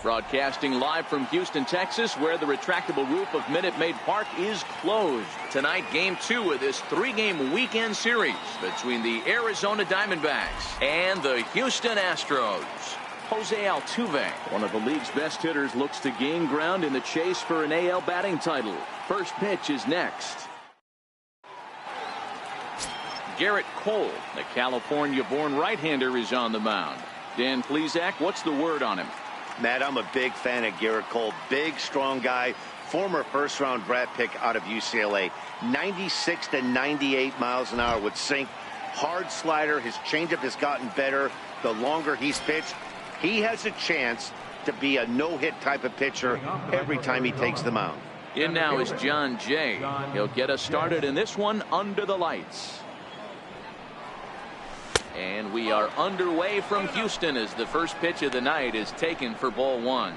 Broadcasting live from Houston, Texas, where the retractable roof of Minute Maid Park is closed. Tonight, Game 2 of this 3-game weekend series between the Arizona Diamondbacks and the Houston Astros. Jose Altuve, one of the league's best hitters, looks to gain ground in the chase for an AL batting title. First pitch is next. Garrett Cole, the California-born right-hander, is on the mound. Dan Plesac, what's the word on him? Matt, I'm a big fan of Garrett Cole. Big, strong guy. Former first-round draft pick out of UCLA. 96 to 98 miles an hour with sink. Hard slider. His changeup has gotten better the longer he's pitched. He has a chance to be a no-hit type of pitcher every time he takes the mound. In now is John Jay. He'll get us started in this one under the lights. And we are underway from Houston as the first pitch of the night is taken for ball 1.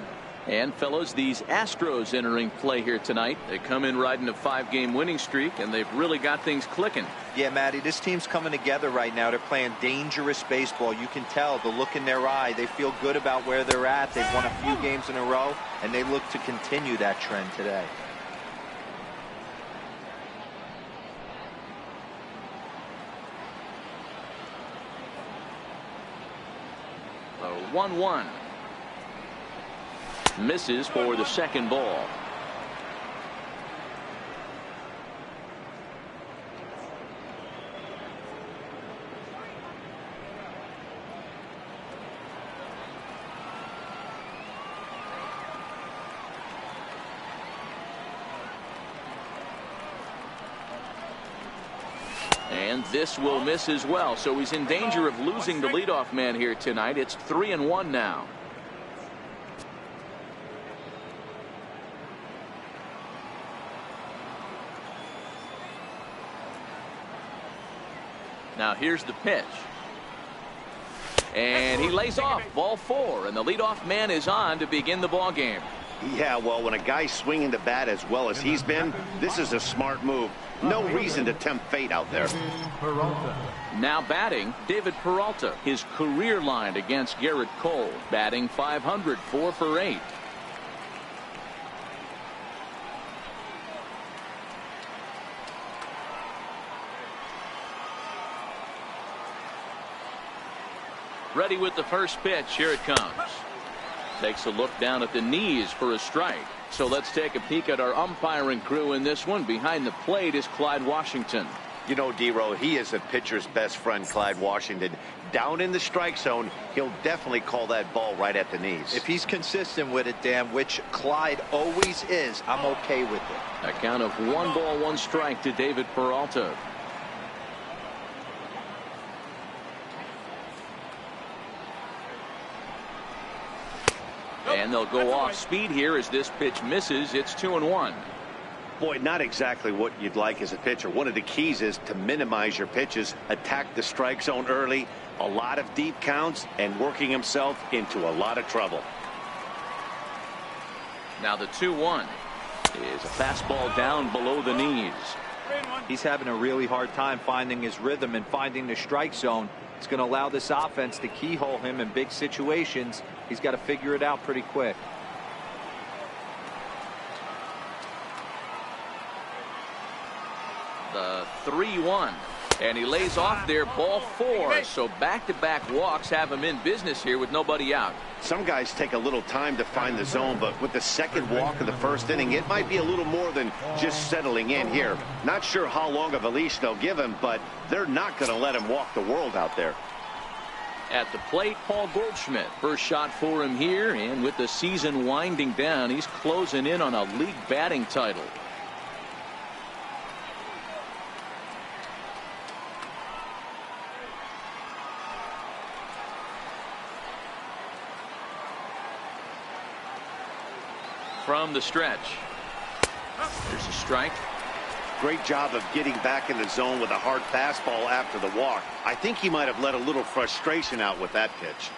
And fellows, these Astros entering play here tonight. They come in riding a 5-game winning streak, and they've really got things clicking. Yeah, Matty, this team's coming together right now. They're playing dangerous baseball. You can tell the look in their eye. They feel good about where they're at. They've won a few games in a row, and they look to continue that trend today. The 1-1. Misses for the second ball. And this will miss as well, so he's in danger of losing the leadoff man here tonight. It's 3-1 now. Now here's the pitch. And he lays off ball 4, and the leadoff man is on to begin the ball game. Yeah, well, when a guy's swinging the bat as well as he's been, this is a smart move. No reason to tempt fate out there. Now batting, David Peralta. His career line against Garrett Cole. Batting .500, 4 for 8. Ready with the first pitch. Here it comes. Takes a look down at the knees for a strike. So let's take a peek at our umpiring crew in this one. Behind the plate is Clyde Washington. You know, D-Row, he is a pitcher's best friend, Clyde Washington. Down in the strike zone, he'll definitely call that ball right at the knees. If he's consistent with it, Dan, which Clyde always is, I'm okay with it. A count of 1 ball, 1 strike to David Peralta. And they'll go off speed here as this pitch misses. It's 2-1. Boy, not exactly what you'd like as a pitcher. One of the keys is to minimize your pitches, attack the strike zone early, a lot of deep counts, and working himself into a lot of trouble. Now the 2-1 is a fastball down below the knees. He's having a really hard time finding his rhythm and finding the strike zone. It's going to allow this offense to keyhole him in big situations. He's got to figure it out pretty quick. The 3-1. And he lays off there, ball 4. So back-to-back walks have him in business here with nobody out. Some guys take a little time to find the zone, but with the second walk of the first inning, it might be a little more than just settling in here. Not sure how long of a leash they'll give him, but they're not going to let him walk the world out there. At the plate, Paul Goldschmidt. First shot for him here, and with the season winding down, he's closing in on a league batting title. From the stretch. There's a strike. Great job of getting back in the zone with a hard fastball after the walk. I think he might have let a little frustration out with that pitch.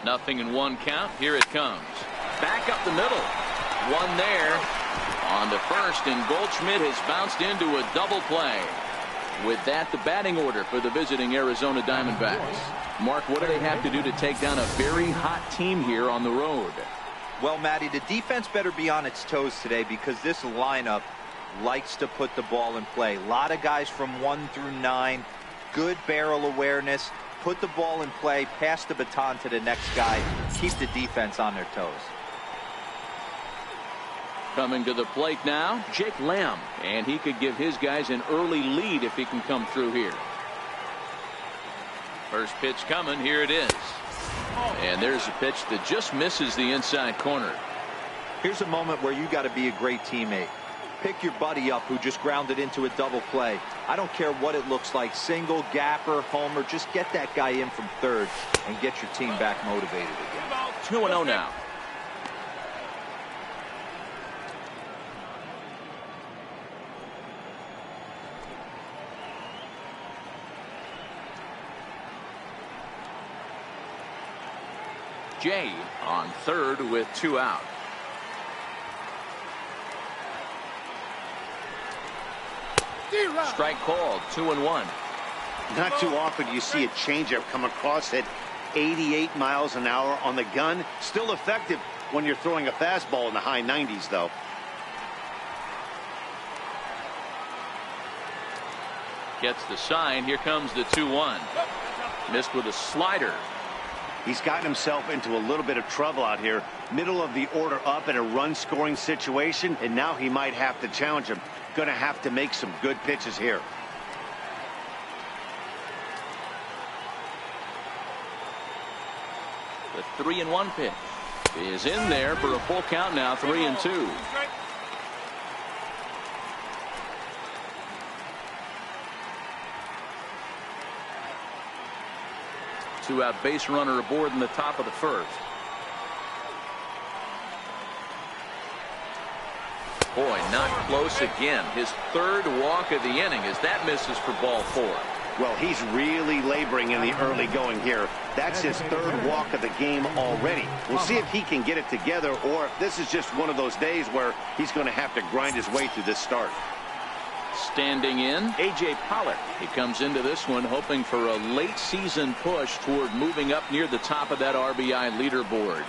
Nothing in 1 count. Here it comes. Back up the middle. 1 there on the first, and Goldschmidt has bounced into a double play. With that, the batting order for the visiting Arizona Diamondbacks. Mark, what do they have to do to take down a very hot team here on the road? Well, Matty, the defense better be on its toes today because this lineup likes to put the ball in play. A lot of guys from 1 through 9, good barrel awareness, put the ball in play, pass the baton to the next guy, keep the defense on their toes. Coming to the plate now, Jake Lamb, and he could give his guys an early lead if he can come through here. First pitch coming, here it is. And there's a pitch that just misses the inside corner. Here's a moment where you got to be a great teammate. Pick your buddy up who just grounded into a double play. I don't care what it looks like, single, gapper, homer, just get that guy in from third and get your team back motivated again. 2-0 now. Jay on third with 2 out. Strike called, 2-1. Not too often do you see a changeup come across at 88 miles an hour on the gun. Still effective when you're throwing a fastball in the high 90s, though. Gets the sign. Here comes the 2-1. Missed with a slider. He's gotten himself into a little bit of trouble out here. Middle of the order up in a run-scoring situation, and now he might have to challenge him. Going to have to make some good pitches here. The 3-1 pitch is in there for a full count now, 3-2. Two-out base runner aboard in the top of the first. Boy, not close again. His third walk of the inning as that misses for ball 4. Well, he's really laboring in the early going here. That's his third walk of the game already. We'll see if he can get it together or if this is just one of those days where he's going to have to grind his way through this start. Standing in, A.J. Pollock. He comes into this one hoping for a late season push toward moving up near the top of that RBI leaderboard.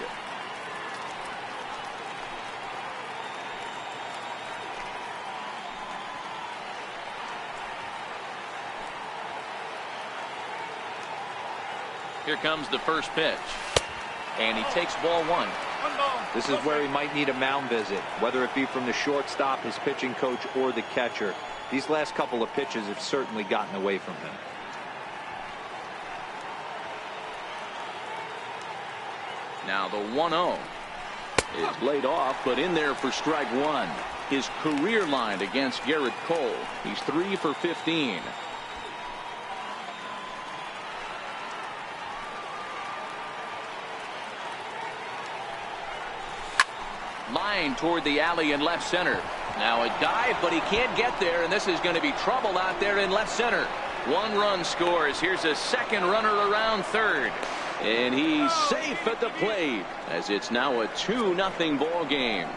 Here comes the first pitch. And he takes ball 1. This is where he might need a mound visit, whether it be from the shortstop, his pitching coach, or the catcher. These last couple of pitches have certainly gotten away from him. Now the 1-0 is laid off, but in there for strike 1. His career line against Garrett Cole. He's 3 for 15. Line toward the alley in left center. Now a dive, but he can't get there, and this is going to be trouble out there in left center. 1 run scores. Here's a second runner around third. And he's safe at the plate as it's now a 2-0 ball game.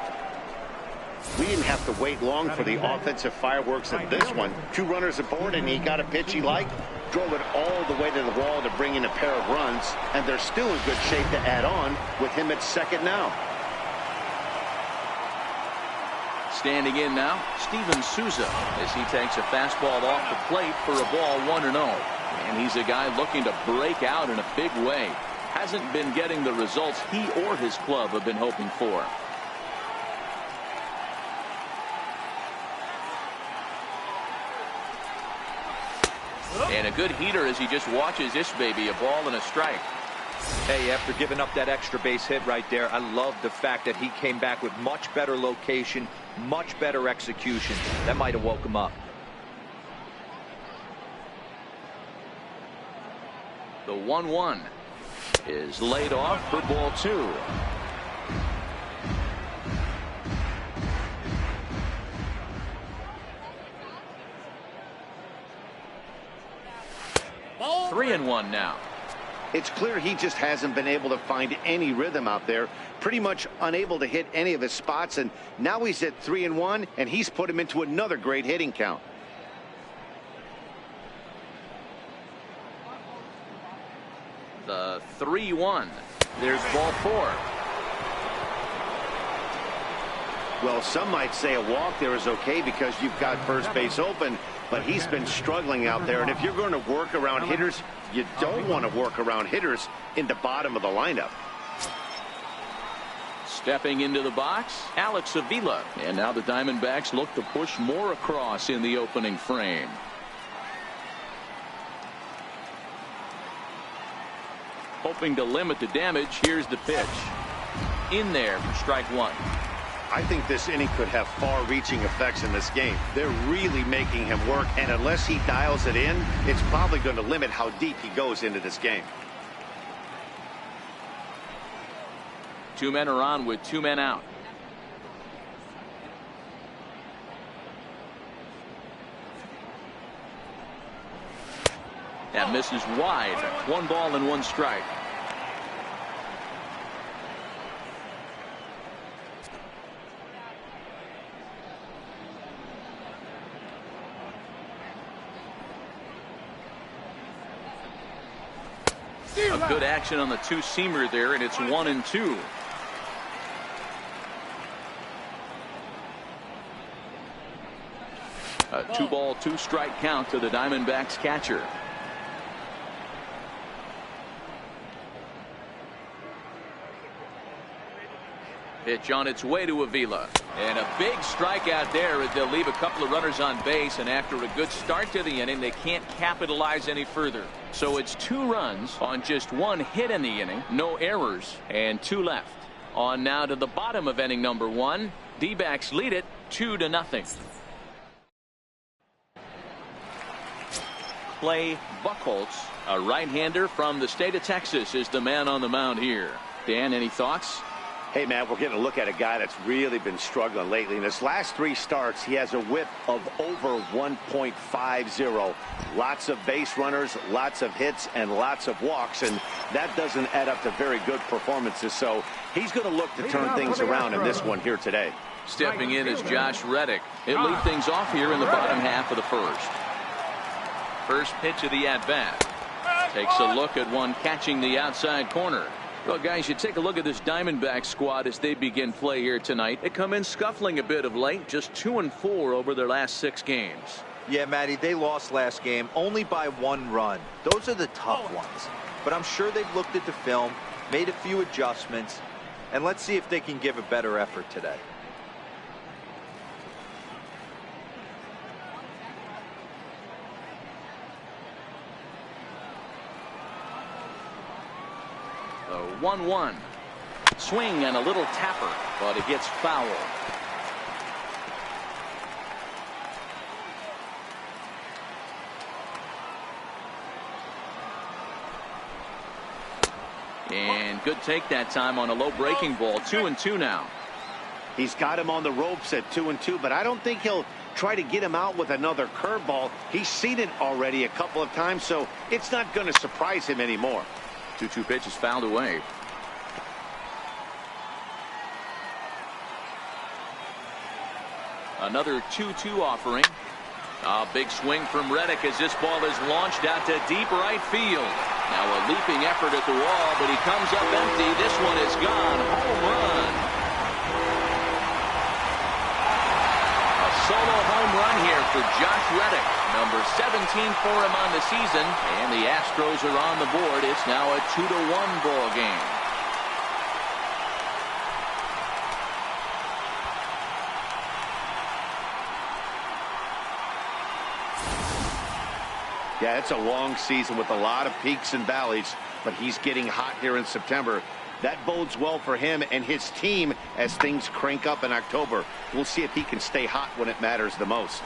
We didn't have to wait long for the offensive fireworks in this one. 2 runners aboard, and he got a pitch he liked. Drove it all the way to the wall to bring in a pair of runs, and they're still in good shape to add on with him at second now. Standing in now, Steven Souza as he takes a fastball off the plate for a ball 1-0. And he's a guy looking to break out in a big way. Hasn't been getting the results he or his club have been hoping for. And a good heater as he just watches this baby, a ball and a strike. Hey, after giving up that extra base hit right there, I love the fact that he came back with much better location, much better execution. That might have woke him up. The 1-1 is laid off for ball 2. Ball 3-1 now. It's clear he just hasn't been able to find any rhythm out there. Pretty much unable to hit any of his spots, and now he's at 3-1, and he's put him into another great hitting count. 3-1. There's ball 4. Well, some might say a walk there is okay because you've got first base open, but he's been struggling out there. And if you're going to work around hitters, you don't want to work around hitters in the bottom of the lineup. Stepping into the box, Alex Avila. And now the Diamondbacks look to push more across in the opening frame. Hoping to limit the damage, here's the pitch. In there for strike 1. I think this inning could have far-reaching effects in this game. They're really making him work, and unless he dials it in, it's probably going to limit how deep he goes into this game. 2 men are on with 2 men out. That misses wide. 1 ball and 1 strike. A good action on the 2-seamer there, and it's 1-2. A 2-ball, 2-strike count to the Diamondbacks catcher. Pitch on its way to Avila. And a big strikeout there as they'll leave a couple of runners on base, and after a good start to the inning, they can't capitalize any further. So it's 2 runs on just 1 hit in the inning, no errors, and 2 left. On now to the bottom of inning number 1. D-backs lead it 2-0. Clay Buchholz, a right-hander from the state of Texas, is the man on the mound here. Dan, any thoughts? Hey, man, we're getting a look at a guy that's really been struggling lately. In his last 3 starts, he has a whip of over 1.50. Lots of base runners, lots of hits, and lots of walks, and that doesn't add up to very good performances. So he's going to look to turn things around in this one here today. Stepping in is Josh Reddick. He'll lead things off here in the bottom half of the first. First pitch of the at-bat. Takes a look at one catching the outside corner. Well, guys, you take a look at this Diamondback squad as they begin play here tonight. They come in scuffling a bit of late, just 2-4 over their last 6 games. Yeah, Matty, they lost last game only by 1 run. Those are the tough ones. But I'm sure they've looked at the film, made a few adjustments, and let's see if they can give a better effort today. The 1-1. Swing and a little tapper, but it gets foul. And good take that time on a low breaking ball. 2-2 now. He's got him on the ropes at 2-2, but I don't think he'll try to get him out with another curveball. He's seen it already a couple of times, so it's not going to surprise him anymore. 2-2 pitch is fouled away. Another 2-2 offering. A big swing from Reddick as this ball is launched out to deep right field. Now a leaping effort at the wall, but he comes up empty. This one is gone. Home run. A solo home run here for Josh Reddick. Number 17 for him on the season. And the Astros are on the board. It's now a 2-1 ball game. Yeah, it's a long season with a lot of peaks and valleys, but he's getting hot here in September. That bodes well for him and his team as things crank up in October. We'll see if he can stay hot when it matters the most.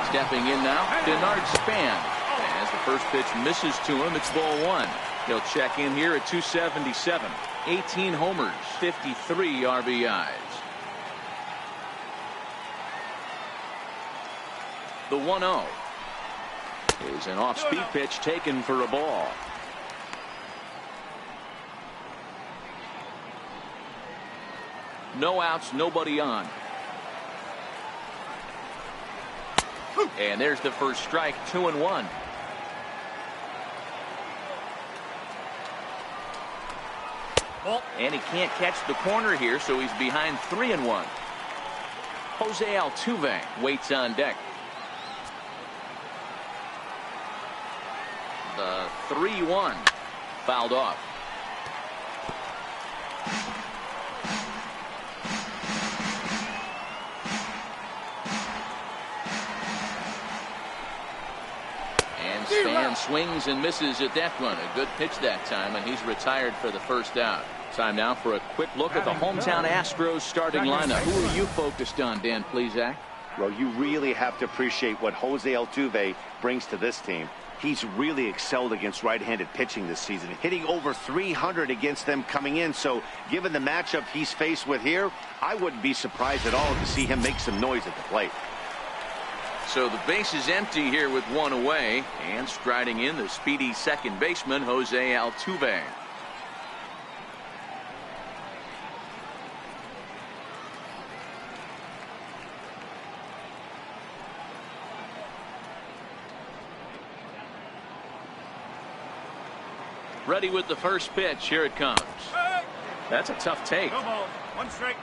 Stepping in now, Denard Span. As the first pitch misses to him, it's ball 1. He'll check in here at 277. 18 homers, 53 RBIs. The 1-0 is an off-speed pitch taken for a ball. No outs, nobody on. And there's the first strike, 2-1. And he can't catch the corner here, so he's behind 3-1. Jose Altuve waits on deck. The 3-1 fouled off. And Span swings and misses at that one. A good pitch that time, and he's retired for the first out. Time now for a quick look at the hometown Astros starting lineup. Who are you focused on, Dan Plesac? Well, you really have to appreciate what Jose Altuve brings to this team. He's really excelled against right-handed pitching this season, hitting over 300 against them coming in. So given the matchup he's faced with here, I wouldn't be surprised at all to see him make some noise at the plate. So the base is empty here with one away, and striding in the speedy second baseman, Jose Altuve. Ready with the first pitch. Here it comes. That's a tough take. No ball. 1 strike.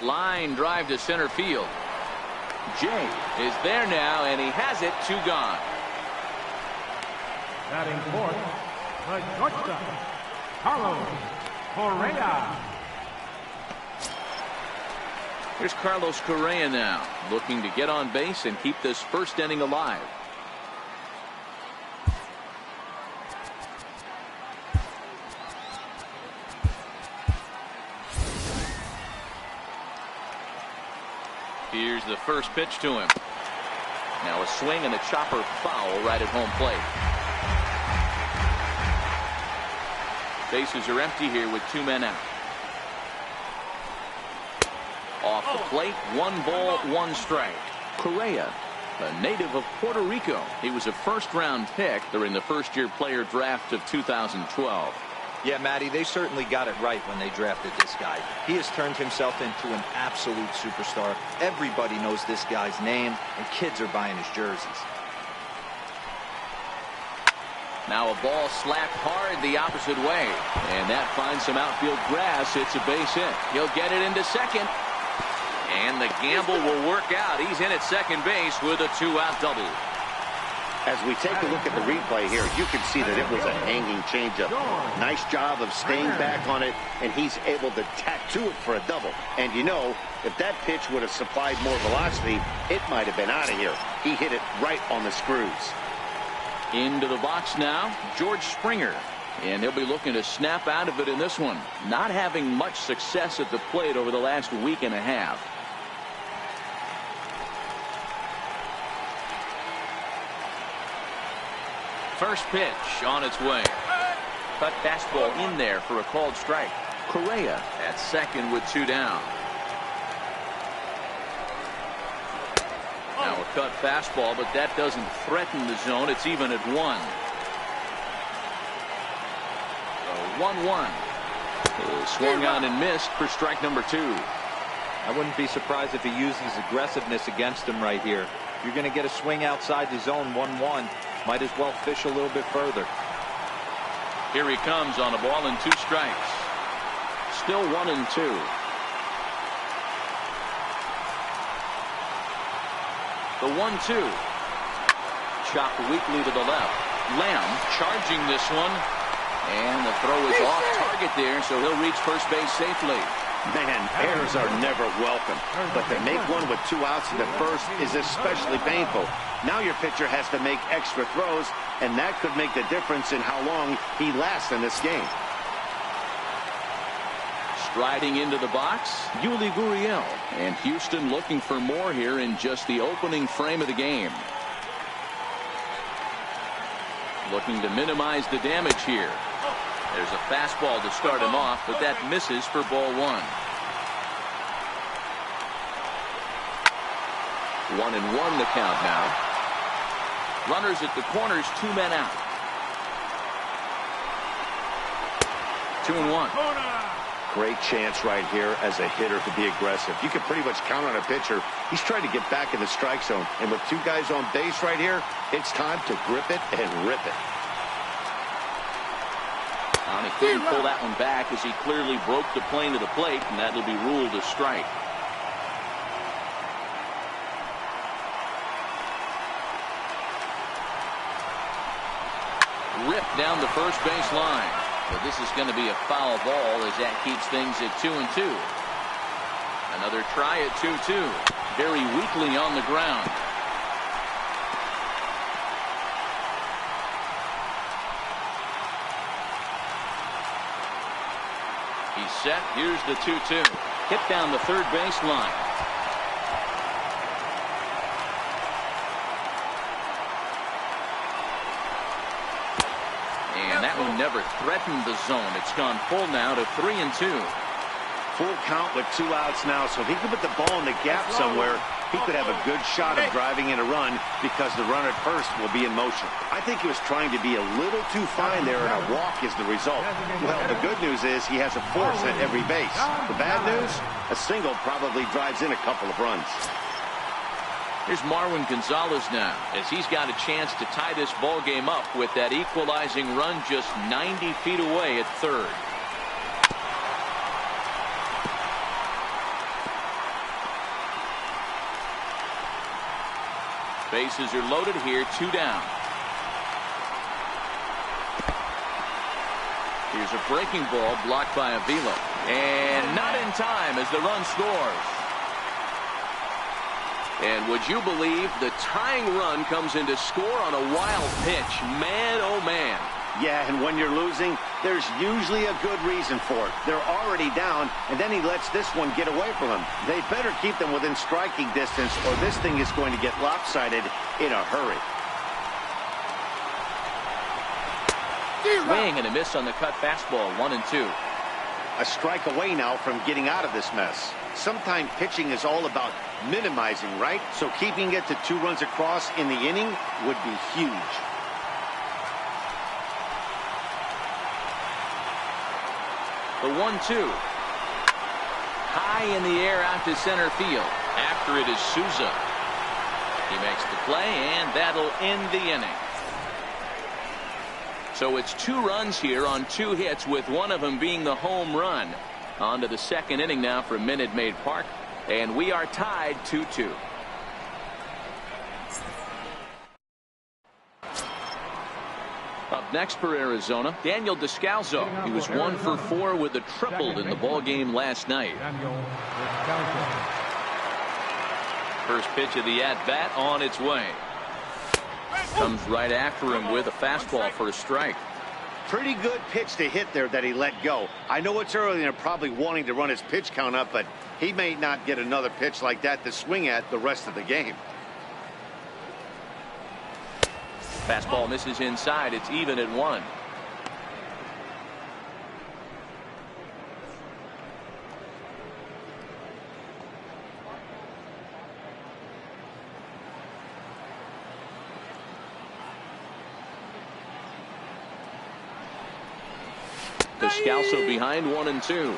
Line drive to center field. Jay is there now, and he has it. 2 gone. Batting fourth, the shortstop, Hallo, Correa. Here's Carlos Correa now, looking to get on base and keep this first inning alive. Here's the first pitch to him. Now a swing and a chopper foul right at home plate. Bases are empty here with 2 men out. Off the plate, 1 ball, 1 strike. Correa, a native of Puerto Rico. He was a first-round pick during the first-year player draft of 2012. Yeah, Matty, they certainly got it right when they drafted this guy. He has turned himself into an absolute superstar. Everybody knows this guy's name, and kids are buying his jerseys. Now a ball slapped hard the opposite way, and that finds some outfield grass. It's a base hit. He'll get it into second. And the gamble will work out. He's in at second base with a 2-out double. As we take a look at the replay here, you can see that it was a hanging changeup. Nice job of staying back on it, and he's able to tattoo it for a double. And you know, if that pitch would have supplied more velocity, it might have been out of here. He hit it right on the screws. Into the box now, George Springer. And he'll be looking to snap out of it in this one. Not having much success at the plate over the last week and a half. First pitch on its way. Cut fastball in there for a called strike. Correa at second with 2 down. Now a cut fastball, but that doesn't threaten the zone. It's even at 1. 1-1. Swung on and missed for strike number 2. I wouldn't be surprised if he uses aggressiveness against him right here. You're going to get a swing outside the zone, 1-1. Might as well fish a little bit further. Here he comes on a ball and 2 strikes. Still 1-2. The 1-2. Chopped weakly to the left. Lamb charging this one. And the throw is off target there, so he'll reach first base safely. Man, errors are never welcome. But to make one with 2 outs in the first is especially painful. Now your pitcher has to make extra throws, and that could make the difference in how long he lasts in this game. Striding into the box, Yuli Gurriel. And Houston looking for more here in just the opening frame of the game. Looking to minimize the damage here. There's a fastball to start him off, but that misses for ball 1. 1-1 the count now. Runners at the corners, 2 men out. 2-1. Great chance right here as a hitter to be aggressive. You can pretty much count on a pitcher. He's trying to get back in the strike zone. And with 2 guys on base right here, it's time to grip it and rip it. He couldn't pull that one back as he clearly broke the plane to the plate, and that'll be ruled a strike. Ripped down the first base line. But this is going to be a foul ball as that keeps things at 2-2. Another try at 2-2. Very weakly on the ground. He's set. Here's the 2-2. Hit down the third base line. And that one never threatened the zone. It's gone full now to 3-2. Full count with 2 outs now, so if he could put the ball in the gap somewhere, he could have a good shot of driving in a run because the runner at first will be in motion. I think he was trying to be a little too fine there, and a walk is the result. Well, the good news is he has a force at every base. The bad news, a single probably drives in a couple of runs. Here's Marwin Gonzalez now, as he's got a chance to tie this ball game up with that equalizing run just 90 feet away at third. Bases are loaded here, 2 down. Here's a breaking ball blocked by Avila, and not in time as the run scores. And would you believe the tying run comes in to score on a wild pitch? Man, oh man. Yeah, and when you're losing, there's usually a good reason for it. They're already down, and then he lets this one get away from him. They better keep them within striking distance, or this thing is going to get lopsided in a hurry. Swing and a miss on the cut fastball, 1-2. A strike away now from getting out of this mess. Sometimes pitching is all about minimizing, right? So keeping it to 2 runs across in the inning would be huge. The 1-2. High in the air out to center field. After it is Souza. He makes the play, and that'll end the inning. So it's 2 runs here on 2 hits, with one of them being the home run. On to the second inning now from Minute Maid Park, and we are tied 2-2. Up next for Arizona, Daniel Descalso. He was 1 for 4 with a triple in the ball game last night. First pitch of the at-bat on its way. Comes right after him with a fastball for a strike. Pretty good pitch to hit there that he let go. I know it's early and they're probably wanting to run his pitch count up, but he may not get another pitch like that to swing at the rest of the game. Fastball misses inside. It's even at 1. Descalso behind 1-2.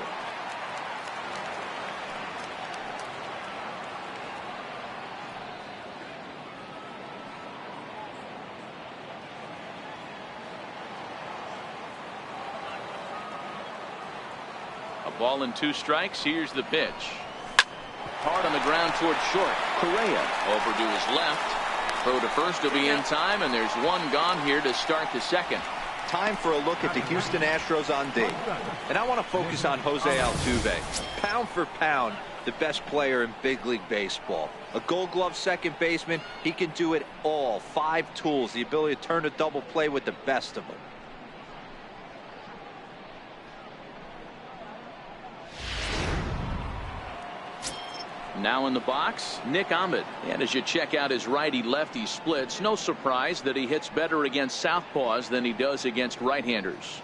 A ball and 2 strikes. Here's the pitch. Hard on the ground toward short. Correa over to his left. Throw to first will be in time, and there's 1 gone here to start the second. Time for a look at the Houston Astros on D. And I want to focus on Jose Altuve. Pound for pound, the best player in big league baseball. A Gold Glove second baseman. He can do it all. 5 tools. The ability to turn a double play with the best of them. Now in the box, Nick Ahmed. And as you check out his righty-lefty splits, no surprise that he hits better against southpaws than he does against right-handers.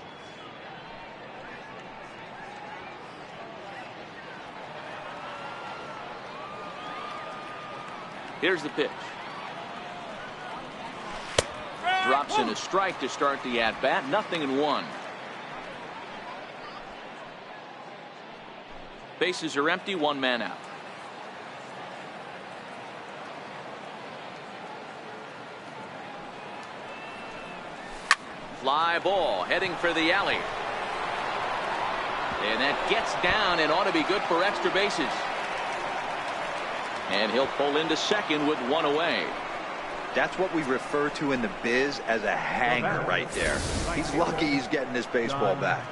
Here's the pitch. Drops in a strike to start the at-bat. 0-1. Bases are empty, one man out. Fly ball heading for the alley. And that gets down and ought to be good for extra bases. And he'll pull into second with one away. That's what we refer to in the biz as a hanger right there. He's lucky he's getting this baseball back.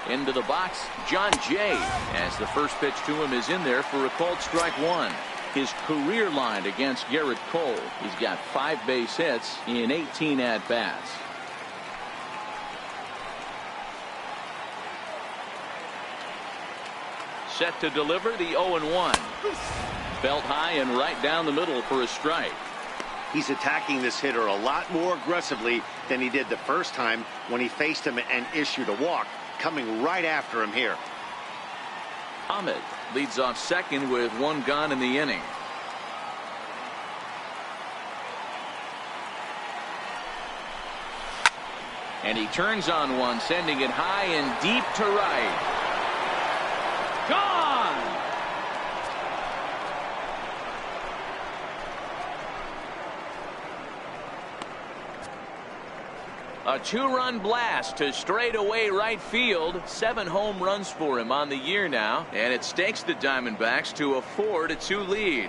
Into the box, John Jay, as the first pitch to him is in there for a called strike one. His career line against Garrett Cole. He's got 5 base hits in 18 at-bats. Set to deliver the 0-1. Belt high and right down the middle for a strike. He's attacking this hitter a lot more aggressively than he did the first time when he faced him and issued a walk. Coming right after him here. Ahmed leads off second with 1 gone in the inning. And he turns on one, sending it high and deep to right. Gone! A 2-run blast to straightaway right field. 7 home runs for him on the year now, and it stakes the Diamondbacks to a 4-2 lead.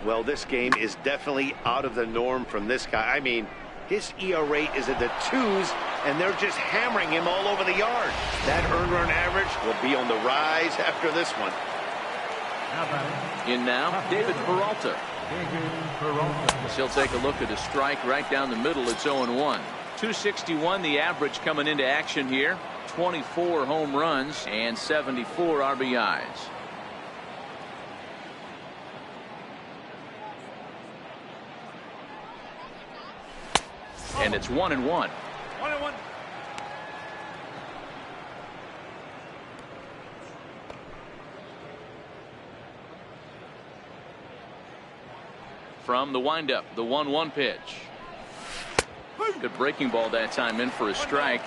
Well, this game is definitely out of the norm from this guy. I mean, his ERA is in the 2s, and they're just hammering him all over the yard. That earned run average will be on the rise after this one. In now, David Peralta. He'll take a look at a strike right down the middle. It's 0-1. 261 the average coming into action here. 24 home runs and 74 RBIs. And it's 1-1. 1-1. From the windup, the 1-1 pitch. Good breaking ball that time, in for a strike.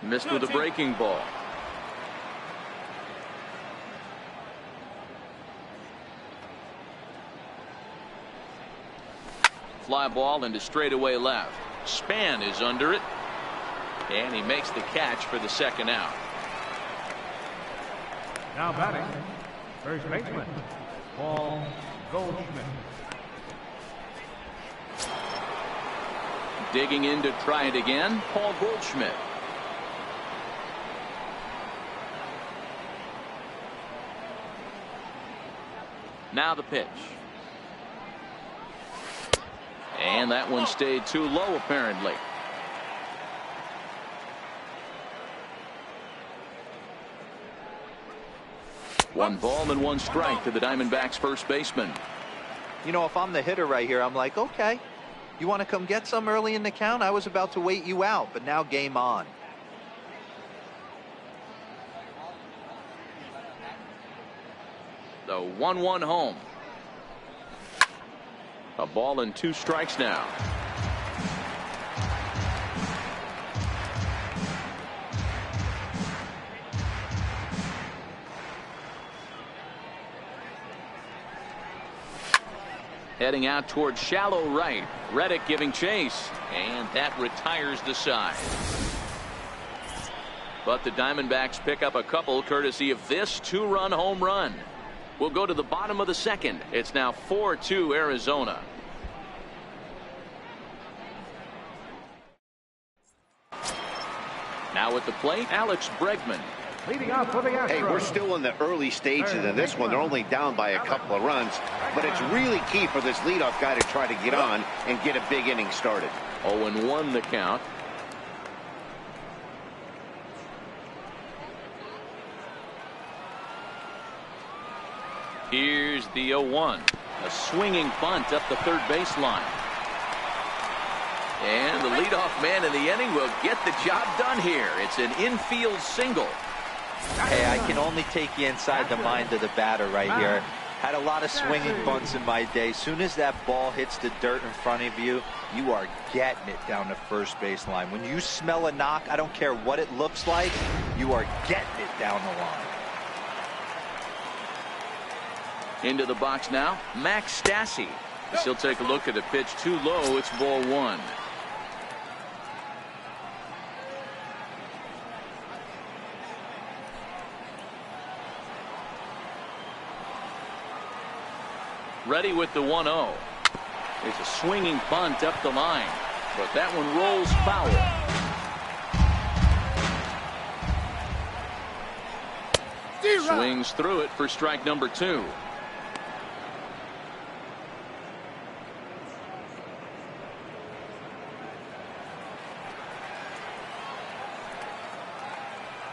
Missed with a breaking ball. Fly ball into straightaway left. Span is under it. And he makes the catch for the second out. Now batting, first baseman, Paul Goldschmidt. Digging in to try it again, Paul Goldschmidt. Now the pitch. And that one stayed too low, apparently. One ball and one strike to the Diamondbacks first baseman. You know, if I'm the hitter right here, I'm like, okay, you want to come get some early in the count? I was about to wait you out, but now game on. The 1-1 home. A ball and 2 strikes now. Heading out towards shallow right. Reddick giving chase, and that retires the side. But the Diamondbacks pick up a couple courtesy of this 2-run home run. We'll go to the bottom of the second. It's now 4-2 Arizona. Now at the plate, Alex Bregman. Leading off for the Astros. Hey, we're still in the early stages of this one. They're only down by a couple of runs, but it's really key for this leadoff guy to try to get on and get a big inning started. 0-1 the count. Here's the 0-1. A swinging bunt up the third baseline. And the leadoff man in the inning will get the job done here. It's an infield single. Hey, I can only take you inside the mind of the batter right here. Had a lot of swinging bunts in my day. Soon as that ball hits the dirt in front of you, you are getting it down the first baseline. When you smell a knock, I don't care what it looks like, you are getting it down the line. Into the box now, Max Stassi. He'll take a look at the pitch too low. It's ball 1. Ready with the 1-0. It's a swinging bunt up the line, but that one rolls foul. Swings through it for strike number 2.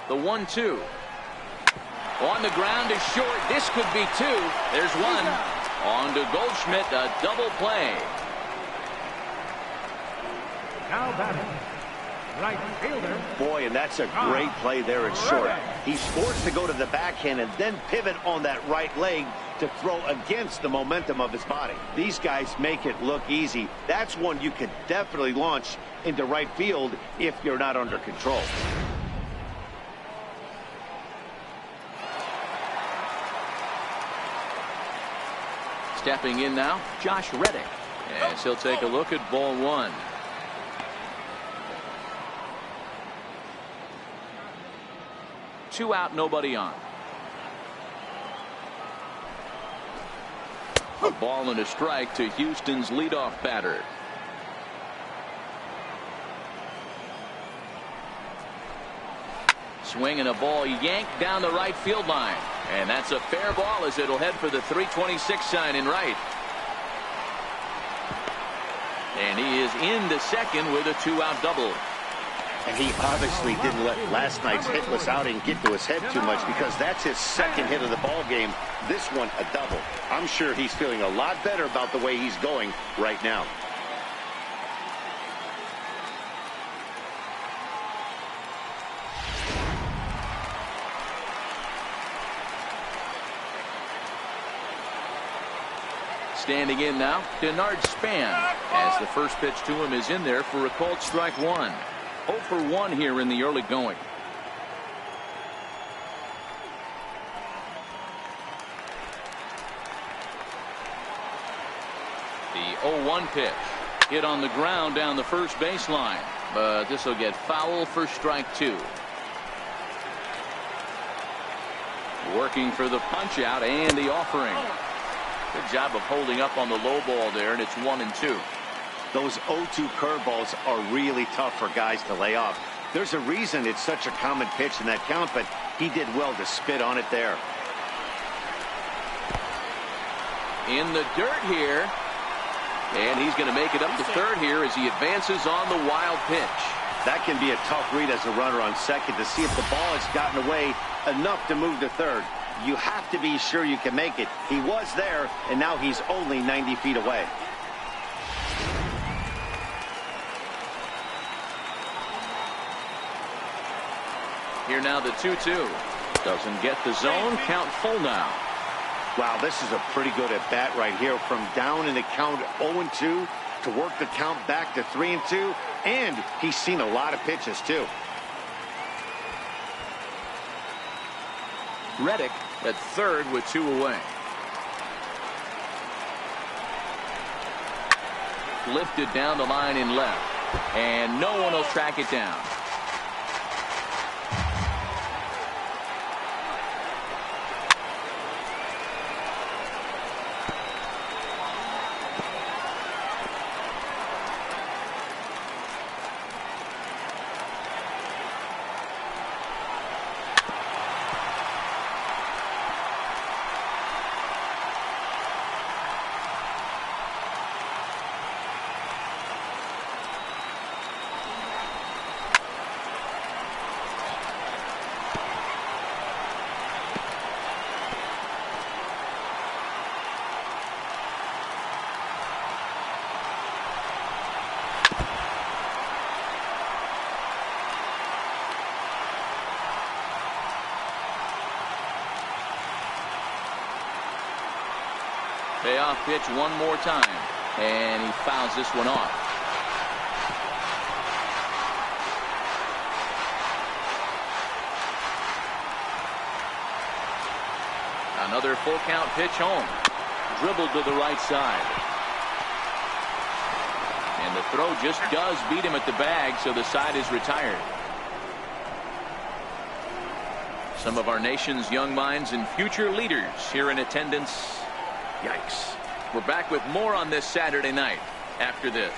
The 1-2. On the ground is short. This could be 2. There's 1. On to Goldschmidt, a double play. Now batting, right fielder. Boy, and that's a great play there at short. He's forced to go to the backhand and then pivot on that right leg to throw against the momentum of his body. These guys make it look easy. That's one you could definitely launch into right field if you're not under control. Stepping in now, Josh Reddick, as he'll take a look at ball 1. Two out, nobody on. A ball and a strike to Houston's leadoff batter. Swinging a ball yanked down the right field line. And that's a fair ball as it'll head for the 326 sign in right. And he is into second with a 2-out double. And he obviously didn't let last night's hitless outing get to his head too much, because that's his second hit of the ball game. This one a double. I'm sure he's feeling a lot better about the way he's going right now. Standing in now, Denard Span, as the first pitch to him is in there for a called strike 1. 0 for 1 here in the early going. The 0-1 pitch hit on the ground down the first baseline, but this will get foul for strike 2. Working for the punch out and the offering. Good job of holding up on the low ball there, and it's 1-2. Those 0-2 curveballs are really tough for guys to lay off. There's a reason it's such a common pitch in that count, but he did well to spit on it there. In the dirt here, and he's going to make it up to third here as he advances on the wild pitch. That can be a tough read as a runner on second, to see if the ball has gotten away enough to move to third. You have to be sure you can make it. He was there, and now he's only 90 feet away. Here now the 2-2. Doesn't get the zone. Count full now. Wow, this is a pretty good at bat right here. From down in the count 0-2 to work the count back to 3-2. And he's seen a lot of pitches too. Reddick at third with 2 away. Lifted down the line in left, and no one will track it down. Payoff pitch one more time. And he fouls this one off. Another full count pitch home. Dribbled to the right side. And the throw just does beat him at the bag, so the side is retired. Some of our nation's young minds and future leaders here in attendance. Yikes. We're back with more on this Saturday night after this.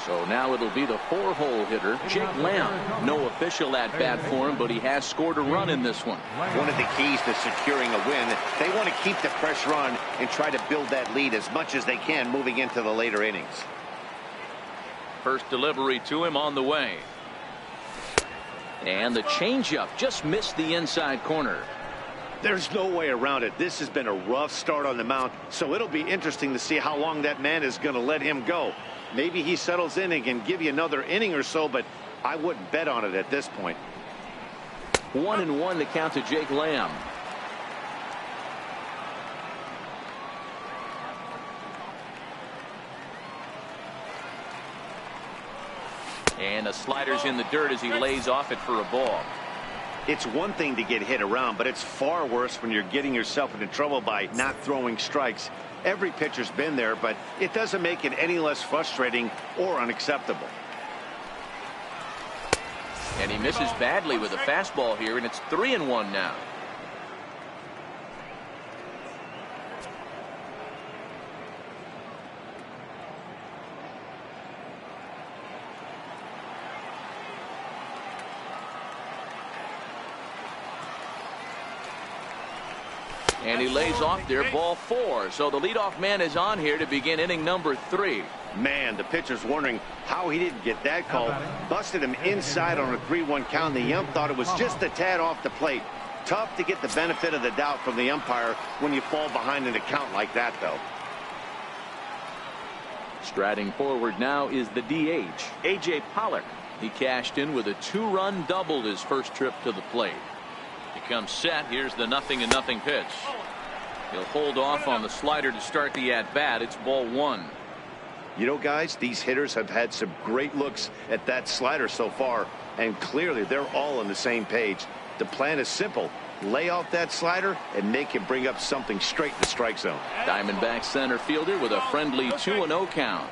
So now it'll be the 4-hole hitter, Jake Lamb. No official at-bat for him, but he has scored a run in this one. One of the keys to securing a win, they want to keep the pressure on and try to build that lead as much as they can moving into the later innings. First delivery to him on the way. And the changeup just missed the inside corner. There's no way around it. This has been a rough start on the mound, so it'll be interesting to see how long that man is going to let him go. Maybe he settles in and can give you another inning or so, but I wouldn't bet on it at this point. 1-1 the count to Jake Lamb. And the slider's in the dirt as he lays off it for a ball. It's one thing to get hit around, but it's far worse when you're getting yourself into trouble by not throwing strikes. Every pitcher's been there, but it doesn't make it any less frustrating or unacceptable. And he misses badly with a fastball here, and it's 3-1 now. And he lays off there, ball 4. So the leadoff man is on here to begin inning number 3. Man, the pitcher's wondering how he didn't get that call. Busted him inside on a 3-1 count. The ump thought it was just a tad off the plate. Tough to get the benefit of the doubt from the umpire when you fall behind in a count like that, though. Striding forward now is the DH, A.J. Pollock. He cashed in with a 2-run double his first trip to the plate. He comes set. Here's the 0-0 pitch. He'll hold off on the slider to start the at-bat. It's ball 1. You know, guys, these hitters have had some great looks at that slider so far, and clearly they're all on the same page. The plan is simple. Lay off that slider and make him bring up something straight in the strike zone. Diamondback center fielder with a friendly 2-0 count.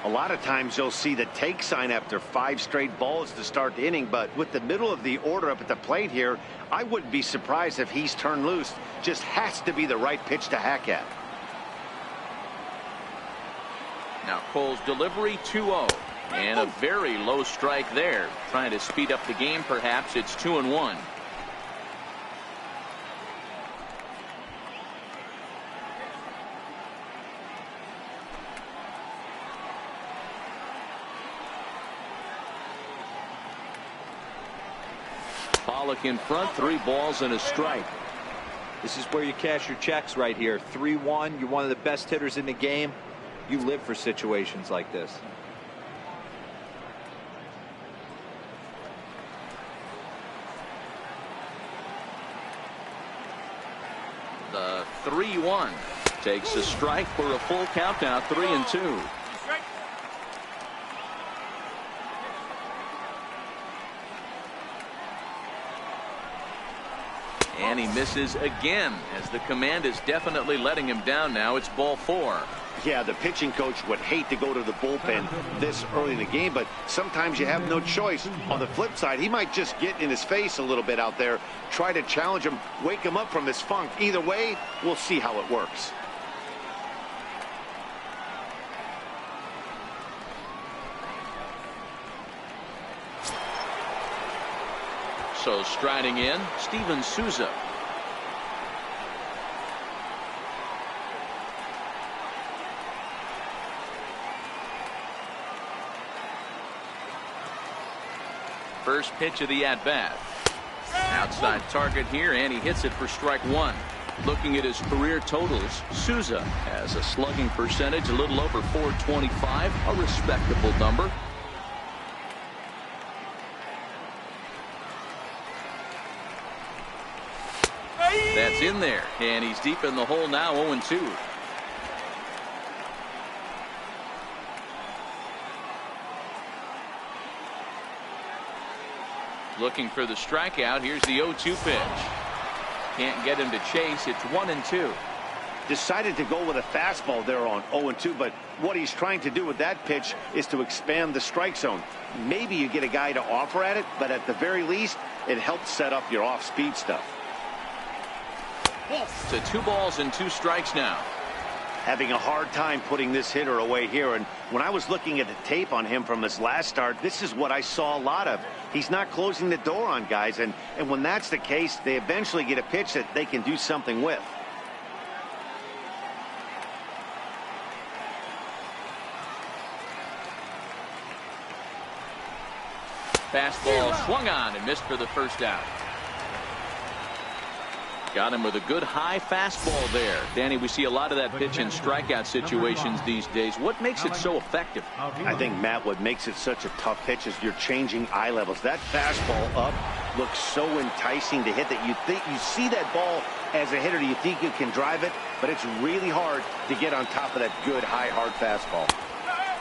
A lot of times you'll see the take sign after 5 straight balls to start the inning, but with the middle of the order up at the plate here, I wouldn't be surprised if he's turned loose. Just has to be the right pitch to hack at. Now Cole's delivery 2-0 and a very low strike there. Trying to speed up the game, perhaps. It's 2-1. Pollock in front, 3 balls and a strike. This is where you cash your checks right here. 3-1. You're one of the best hitters in the game. You live for situations like this. The 3-1 takes a strike for a full count now. 3-2. And he misses again as the command is definitely letting him down now. It's ball 4. Yeah, the pitching coach would hate to go to the bullpen this early in the game, but sometimes you have no choice. On the flip side, he might just get in his face a little bit out there, try to challenge him, wake him up from his funk. Either way, we'll see how it works. So striding in, Steven Souza. First pitch of the at-bat. Outside target here, and he hits it for strike 1. Looking at his career totals, Souza has a slugging percentage a little over .425, a respectable number. is in there, and he's deep in the hole now, 0-2. Looking for the strikeout. Here's the 0-2 pitch. Can't get him to chase. It's 1-2. Decided to go with a fastball there on 0-2, but what he's trying to do with that pitch is to expand the strike zone. Maybe you get a guy to offer at it, but at the very least, it helps set up your off-speed stuff. To 2 balls and 2 strikes now. Having a hard time putting this hitter away here, and when I was looking at the tape on him from his last start, this is what I saw a lot of. He's not closing the door on guys, and when that's the case, they eventually get a pitch that they can do something with. Fastball swung on and missed for the first out. Got him with a good high fastball there. Danny, we see a lot of that pitch in strikeout situations these days. What makes it so effective? I think, Matt, what makes it such a tough pitch is you're changing eye levels. That fastball up looks so enticing to hit that you think you see that ball as a hitter. You think you can drive it, but it's really hard to get on top of that good high hard fastball.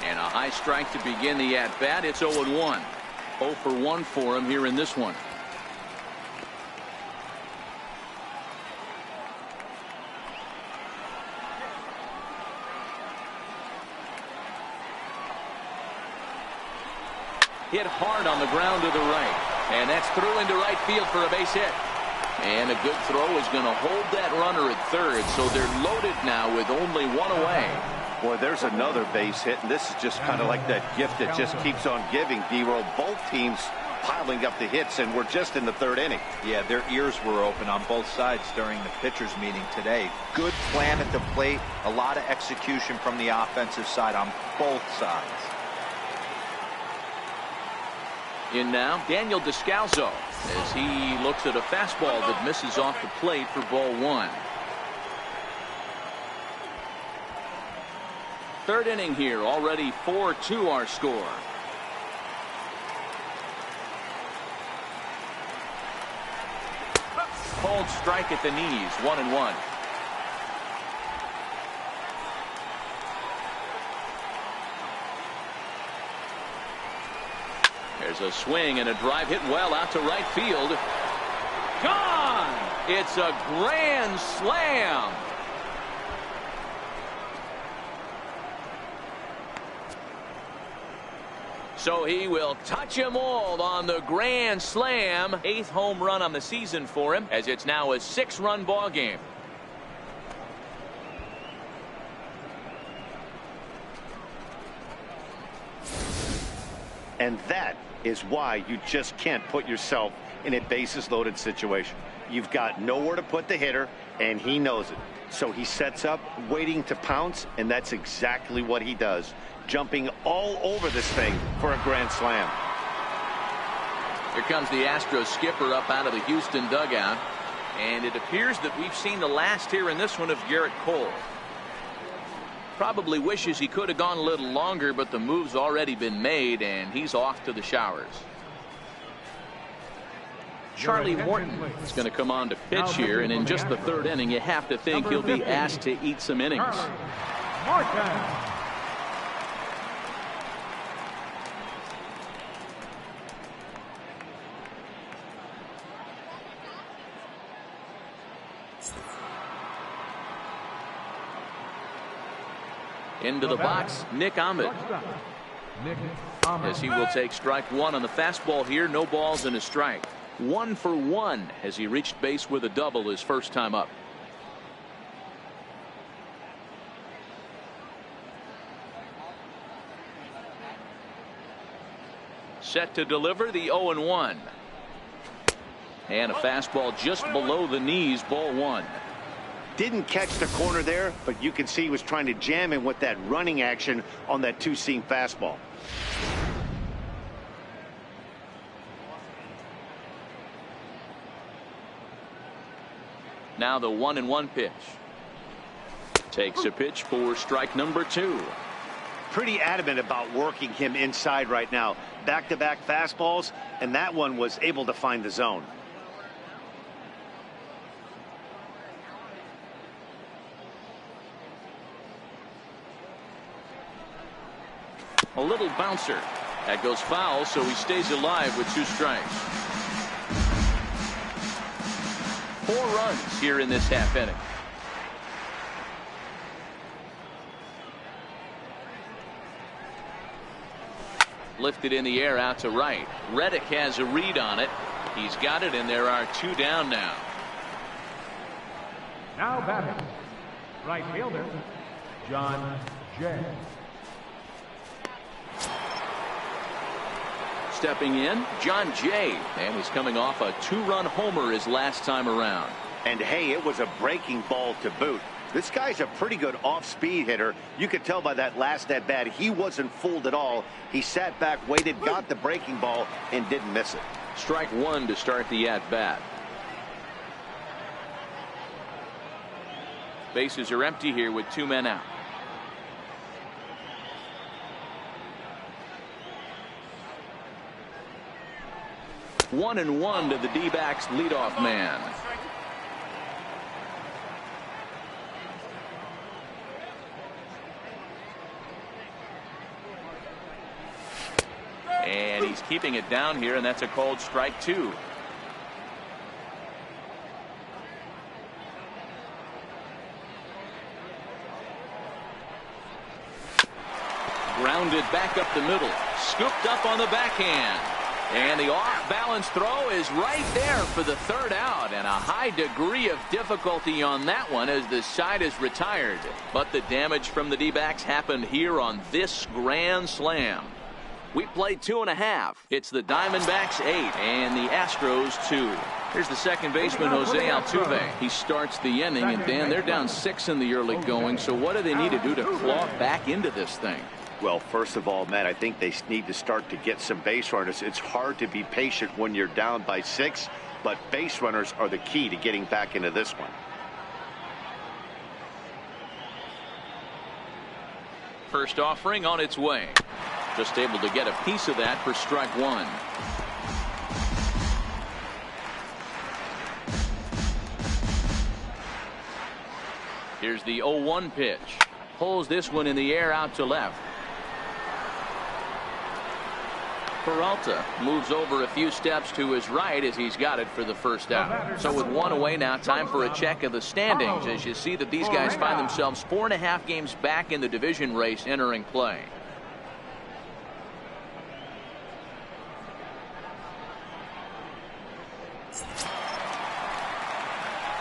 And a high strike to begin the at-bat. It's 0-1. 0 for 1 for him here in this one. Hit hard on the ground to the right. And that's through into right field for a base hit. And a good throw is going to hold that runner at third. So they're loaded now with only 1 away. Boy, there's another base hit, and this is just kind of like that gift that just keeps on giving, D-Roll. Both teams piling up the hits, and we're just in the 3rd inning. Yeah, their ears were open on both sides during the pitchers meeting today. Good plan at the plate, a lot of execution from the offensive side on both sides. In now, Daniel Descalzo, as he looks at a fastball that misses off the plate for ball 1. 3rd inning here, already 4-2 our score. Cold strike at the knees, 1-1. There's a swing and a drive hit well out to right field. Gone! It's a grand slam. So he will touch him all on the grand slam. 8th home run on the season for him, as it's now a 6-run ball game. And that is why you just can't put yourself in a bases loaded situation. You've got nowhere to put the hitter, and he knows it. So he sets up, waiting to pounce, and that's exactly what he does. Jumping all over this thing for a grand slam. Here comes the Astros skipper up out of the Houston dugout. And it appears that we've seen the last here in this one of Garrett Cole. Probably wishes he could have gone a little longer, but the move's already been made, and he's off to the showers. Charlie Morton is going to come on to pitch here, and in just the 3rd inning, you have to think he'll be asked to eat some innings. Into the box, Nick Ahmed. As he will take strike 1 on the fastball here. No balls and a strike. 1 for 1 as he reached base with a double his first time up. Set to deliver the 0-1. And a fastball just below the knees, ball 1. Didn't catch the corner there, but you can see he was trying to jam him with that running action on that 2-seam fastball. Now the 1-1 pitch. Takes a pitch for strike number 2. Pretty adamant about working him inside right now. Back-to-back fastballs, and that one was able to find the zone. A little bouncer. That goes foul, so he stays alive with 2 strikes. 4 runs here in this half inning. Lifted in the air out to right. Reddick has a read on it. He's got it, and there are 2 down now. Now batting, right fielder, John Jay. Stepping in, John Jay, and he's coming off a 2-run homer his last time around. And hey, it was a breaking ball to boot. This guy's a pretty good off-speed hitter. You could tell by that last at-bat he wasn't fooled at all. He sat back, waited, got the breaking ball, and didn't miss it. Strike 1 to start the at-bat. Bases are empty here with 2 men out. One and one to the D-backs leadoff man. And he's keeping it down here, and that's a called strike 2. Grounded back up the middle. Scooped up on the backhand. And the off-balance throw is right there for the 3rd out, and a high degree of difficulty on that one as the side is retired. But the damage from the D-backs happened here on this grand slam. We played 2.5. It's the Diamondbacks 8 and the Astros 2. Here's the second baseman, Jose Altuve. He starts the inning, and Dan, they're down 6 in the early going, so what do they need to do to claw back into this thing? Well, first of all, Matt, I think they need to start to get some base runners. It's hard to be patient when you're down by 6, but base runners are the key to getting back into this one. First offering on its way. Just able to get a piece of that for strike 1. Here's the 0-1 pitch. Pulls this one in the air out to left. Peralta moves over a few steps to his right as he's got it for the first out. So with 1 away now, time for a check of the standings as you see that these guys find themselves 4.5 games back in the division race entering play.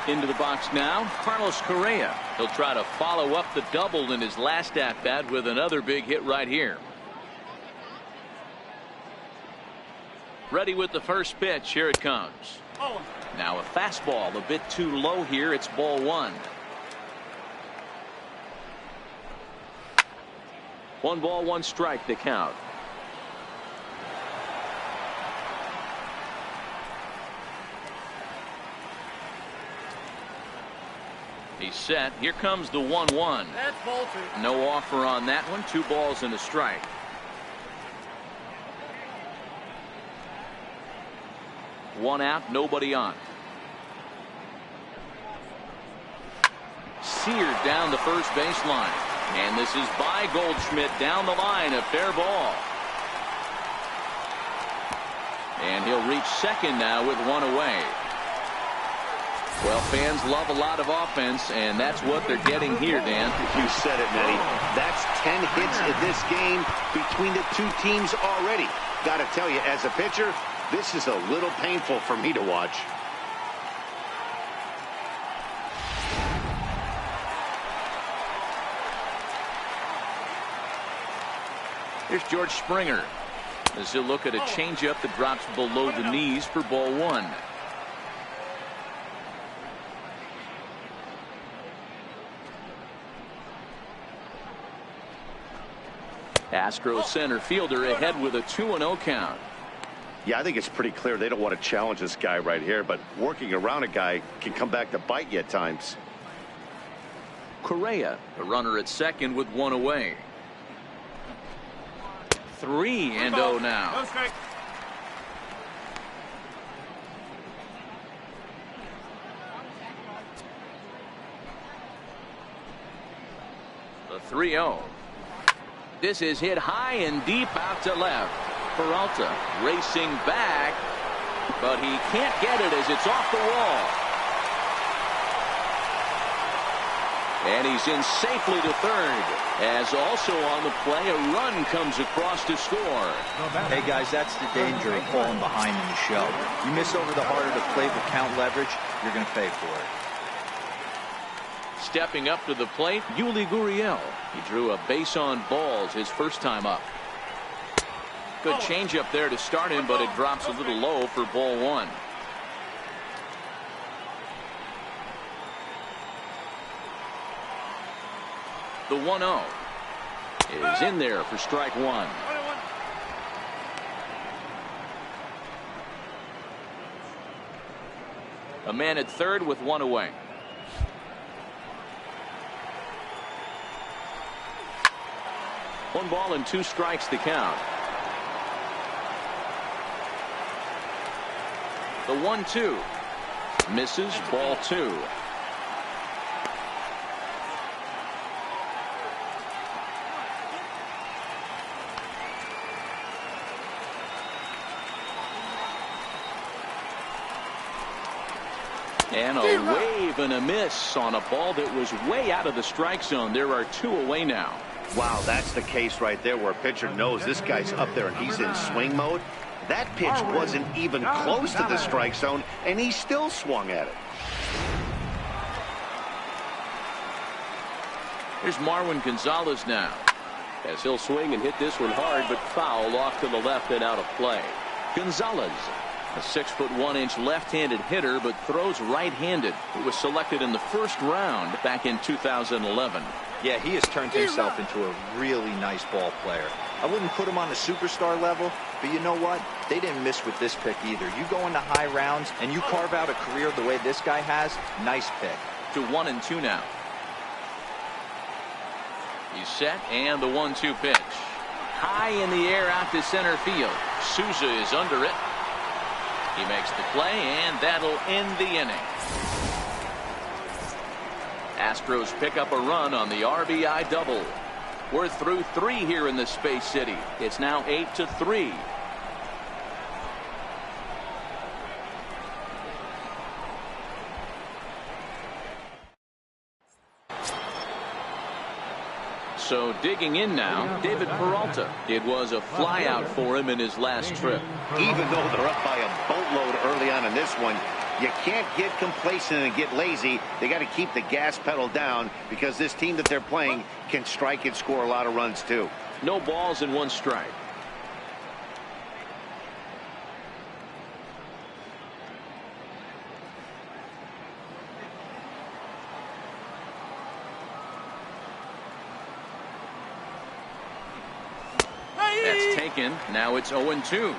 Into the box now, Carlos Correa. He'll try to follow up the double in his last at-bat with another big hit right here. Ready with the first pitch. Here it comes. Now a fastball a bit too low here. It's ball 1. 1 ball, 1 strike to count. He's set. Here comes the 1-1. No offer on that one. 2 balls and a strike. One out, nobody on. Seared down the first baseline. And this is by Goldschmidt down the line. A fair ball. And he'll reach second now with 1 away. Well, fans love a lot of offense, and that's what they're getting here, Dan. You said it, Nettie. That's 10 hits in this game between the 2 teams already. Got to tell you, as a pitcher, this is a little painful for me to watch. Here's George Springer as he'll look at a changeup that drops below the knees for ball 1. Astros center fielder ahead with a 2-0 count. Yeah, I think it's pretty clear they don't want to challenge this guy right here, but working around a guy can come back to bite you at times. Correa, the runner at second with 1 away. 3-0 now. The 3-0. This is hit high and deep out to left. Peralta racing back, but he can't get it as it's off the wall. And he's in safely to third. As also on the play, a run comes across to score. Hey guys, that's the danger of falling behind in the show. You miss over the heart of the plate with count leverage, you're going to pay for it. Stepping up to the plate, Yuli Gurriel. He drew a base on balls his first time up. Good changeup there to start him, but it drops a little low for ball one. The 1-0 is in there for strike one. A man at third with one away. One ball and two strikes to count. The 1-2 misses, ball two. And a wave and a miss on a ball that was way out of the strike zone. There are two away now. Wow, that's the case right there where a pitcher knows this guy's up there and he's in swing mode. That pitch wasn't even close to the strike zone, and he still swung at it. Here's Marwin Gonzalez now, as he'll swing and hit this one hard, but foul off to the left and out of play. Gonzalez, a 6'1" left-handed hitter, but throws right-handed. He was selected in the first round back in 2011. Yeah, he has turned himself into a really nice ball player. I wouldn't put him on the superstar level, but you know what? They didn't miss with this pick either. You go into high rounds and you carve out a career the way this guy has, nice pick. To 1-2 now. He's set, and the 1-2 pitch. High in the air out to center field. Souza is under it. He makes the play, and that'll end the inning. Astros pick up a run on the RBI double. We're through three here in the Space City. It's now 8-3. So digging in now, David Peralta. It was a flyout for him in his last trip. Even though they're up by a boatload early on in this one, you can't get complacent and get lazy. They got to keep the gas pedal down because this team that they're playing can strike and score a lot of runs too. No balls and one strike. That's taken. Now it's 0-2.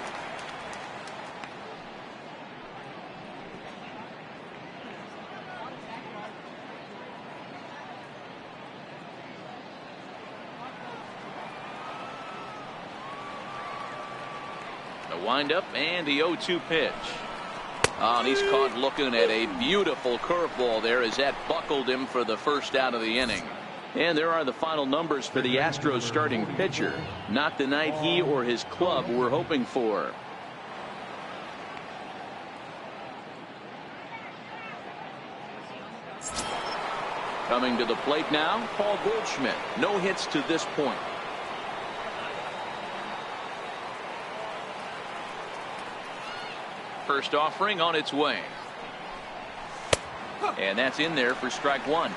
The windup and the 0-2 pitch. And he's caught looking at a beautiful curveball there as that buckled him for the first out of the inning. And there are the final numbers for the Astros starting pitcher. Not the night he or his club were hoping for. Coming to the plate now, Paul Goldschmidt. No hits to this point. First offering on its way. And that's in there for strike one.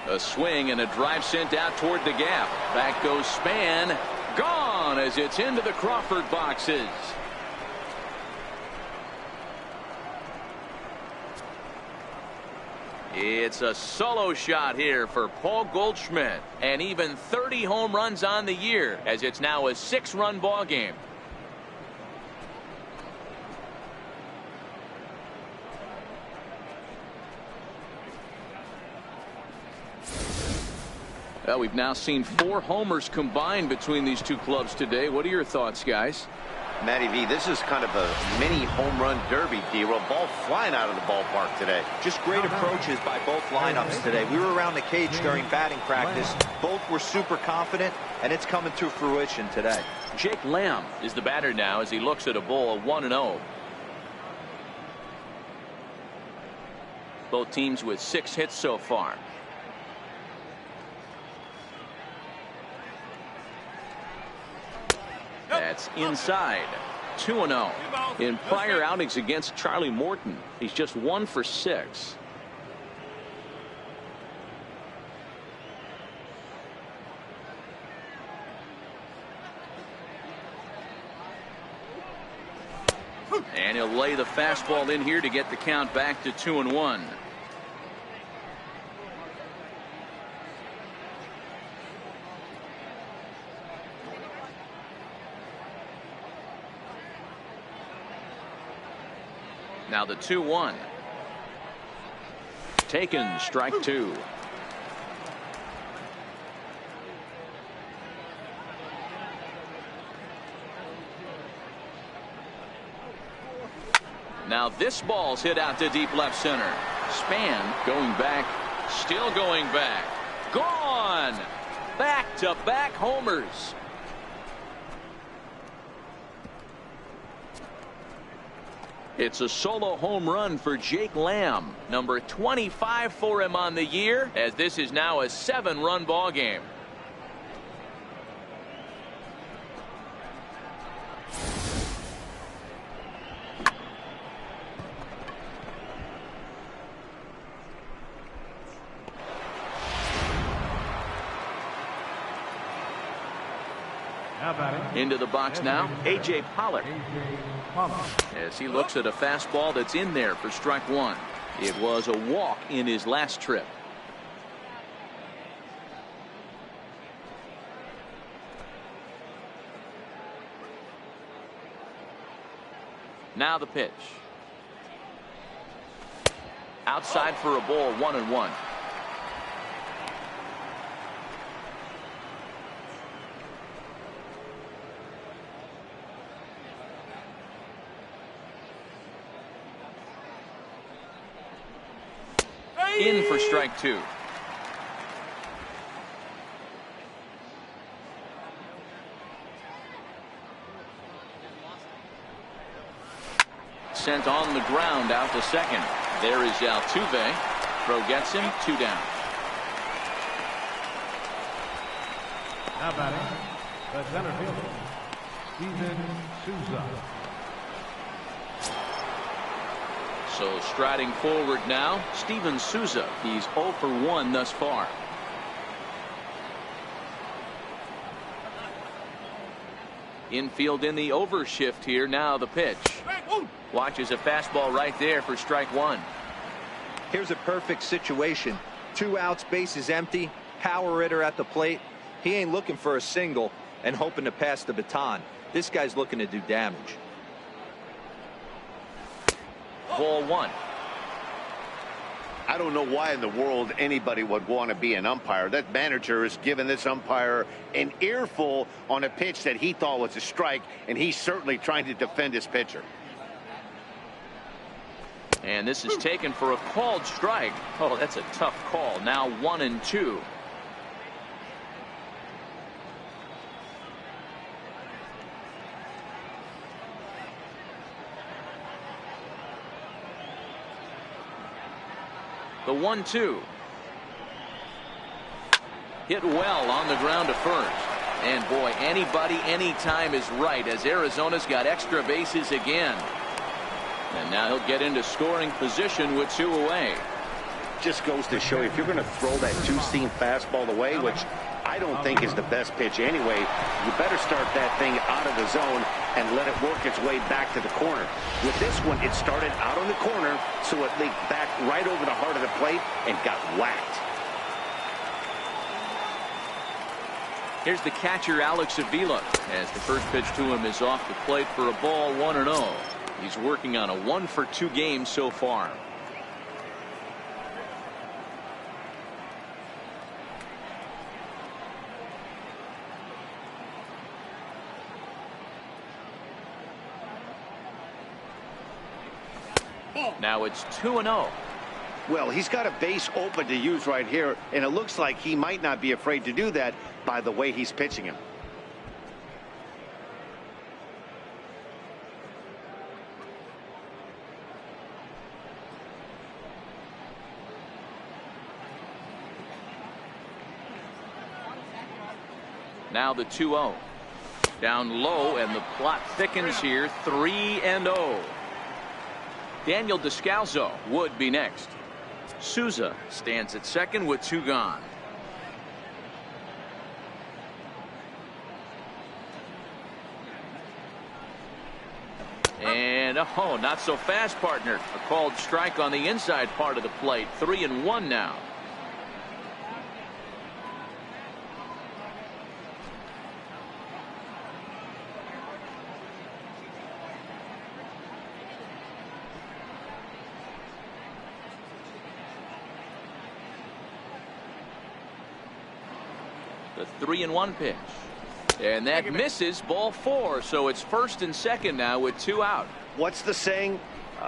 A swing and a drive sent out toward the gap. Back goes Span. Gone as it's into the Crawford boxes. It's a solo shot here for Paul Goldschmidt, and even 30 home runs on the year, as it's now a 6-run ball game. Well, we've now seen 4 homers combined between these two clubs today. What are your thoughts, guys? Matty V, this is kind of a mini home run derby, D-Roll. Ball flying out of the ballpark today. Just great approaches by both lineups today. We were around the cage during batting practice. Both were super confident, and it's coming to fruition today. Jake Lamb is the batter now as he looks at a ball 1-0. Both teams with 6 hits so far. That's inside. 2-0. In prior outings against Charlie Morton, he's just 1 for 6. And he'll lay the fastball in here to get the count back to 2-1. Now the 2-1. Taken, strike 2. Now this ball's hit out to deep left center. Span going back, still going back. Gone! Back-to-back homers. It's a solo home run for Jake Lamb, number 25 for him on the year, as this is now a 7-run ball game. Into the box now, A.J. Pollock. As he looks at a fastball that's in there for strike 1. It was a walk in his last trip. Now the pitch. Outside for a ball, 1-1. In for strike 2. Sent on the ground out to second. There is Altuve. Throw gets him, 2 down. Now batting, the center fielder, Steven Souza. So striding forward now, Steven Souza. He's 0 for 1 thus far. Infield in the overshift here. Now the pitch. Watches a fastball right there for strike 1. Here's a perfect situation. 2 outs, bases empty, power hitter at the plate. He ain't looking for a single and hoping to pass the baton. This guy's looking to do damage. Ball 1. I don't know why in the world anybody would want to be an umpire. That manager has given this umpire an earful on a pitch that he thought was a strike, and he's certainly trying to defend his pitcher. And this is taken for a called strike. Oh, that's a tough call. Now 1-2. The 1-2. Hit well on the ground to first. And boy, anybody, anytime is right, as Arizona's got extra bases again. And now he'll get into scoring position with 2 away. Just goes to show you, if you're going to throw that 2-seam fastball away, which I don't think is the best pitch anyway, you better start that thing out of the zone and let it work its way back to the corner. With this one, it started out on the corner, so it leaked back right over the heart of the plate and got whacked. Here's the catcher, Alex Avila, as the first pitch to him is off the plate for a ball, 1-0. He's working on a 1-for-2 game so far. Now it's 2-0. Well, he's got a base open to use right here, and it looks like he might not be afraid to do that by the way he's pitching him. Now the 2-0. Down low, and the plot thickens here. 3-0. Daniel Descalzo would be next. Souza stands at second with 2 gone. And oh, not so fast, partner. A called strike on the inside part of the plate. 3-1 now. The 3-1 pitch. And that misses, ball 4. So it's first and second now with 2 out. What's the saying?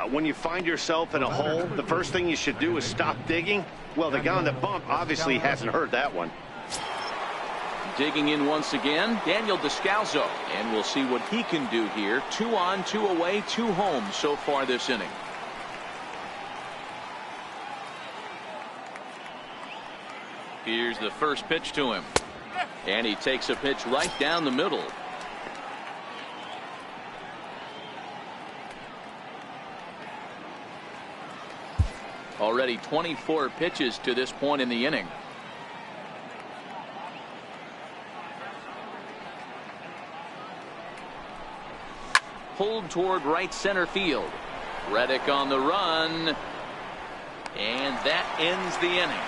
When you find yourself in a hole, the first thing you should do is stop digging. Well, the guy on the bump obviously hasn't heard that one. Digging in once again, Daniel Descalzo. And we'll see what he can do here. 2 on, 2 away, 2 home so far this inning. Here's the first pitch to him. And he takes a pitch right down the middle. Already 24 pitches to this point in the inning. Pulled toward right center field. Reddick on the run. And that ends the inning.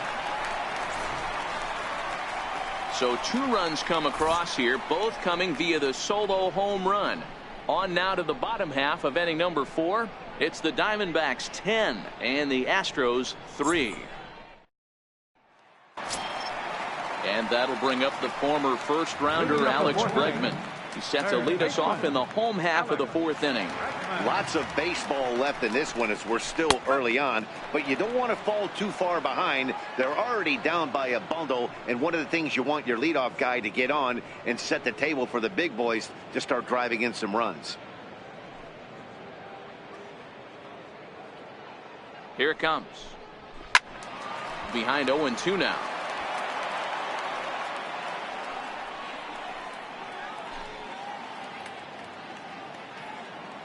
So 2 runs come across here, both coming via the solo home run. On now to the bottom half of inning number 4. It's the Diamondbacks 10 and the Astros 3. And that'll bring up the former first rounder Alex Bregman. He's set to lead us off in the home half of the 4th inning. Lots of baseball left in this one as we're still early on, but you don't want to fall too far behind. They're already down by a bundle, and one of the things you want your leadoff guy to get on and set the table for the big boys to start driving in some runs. Here it comes. Behind 0-2 now.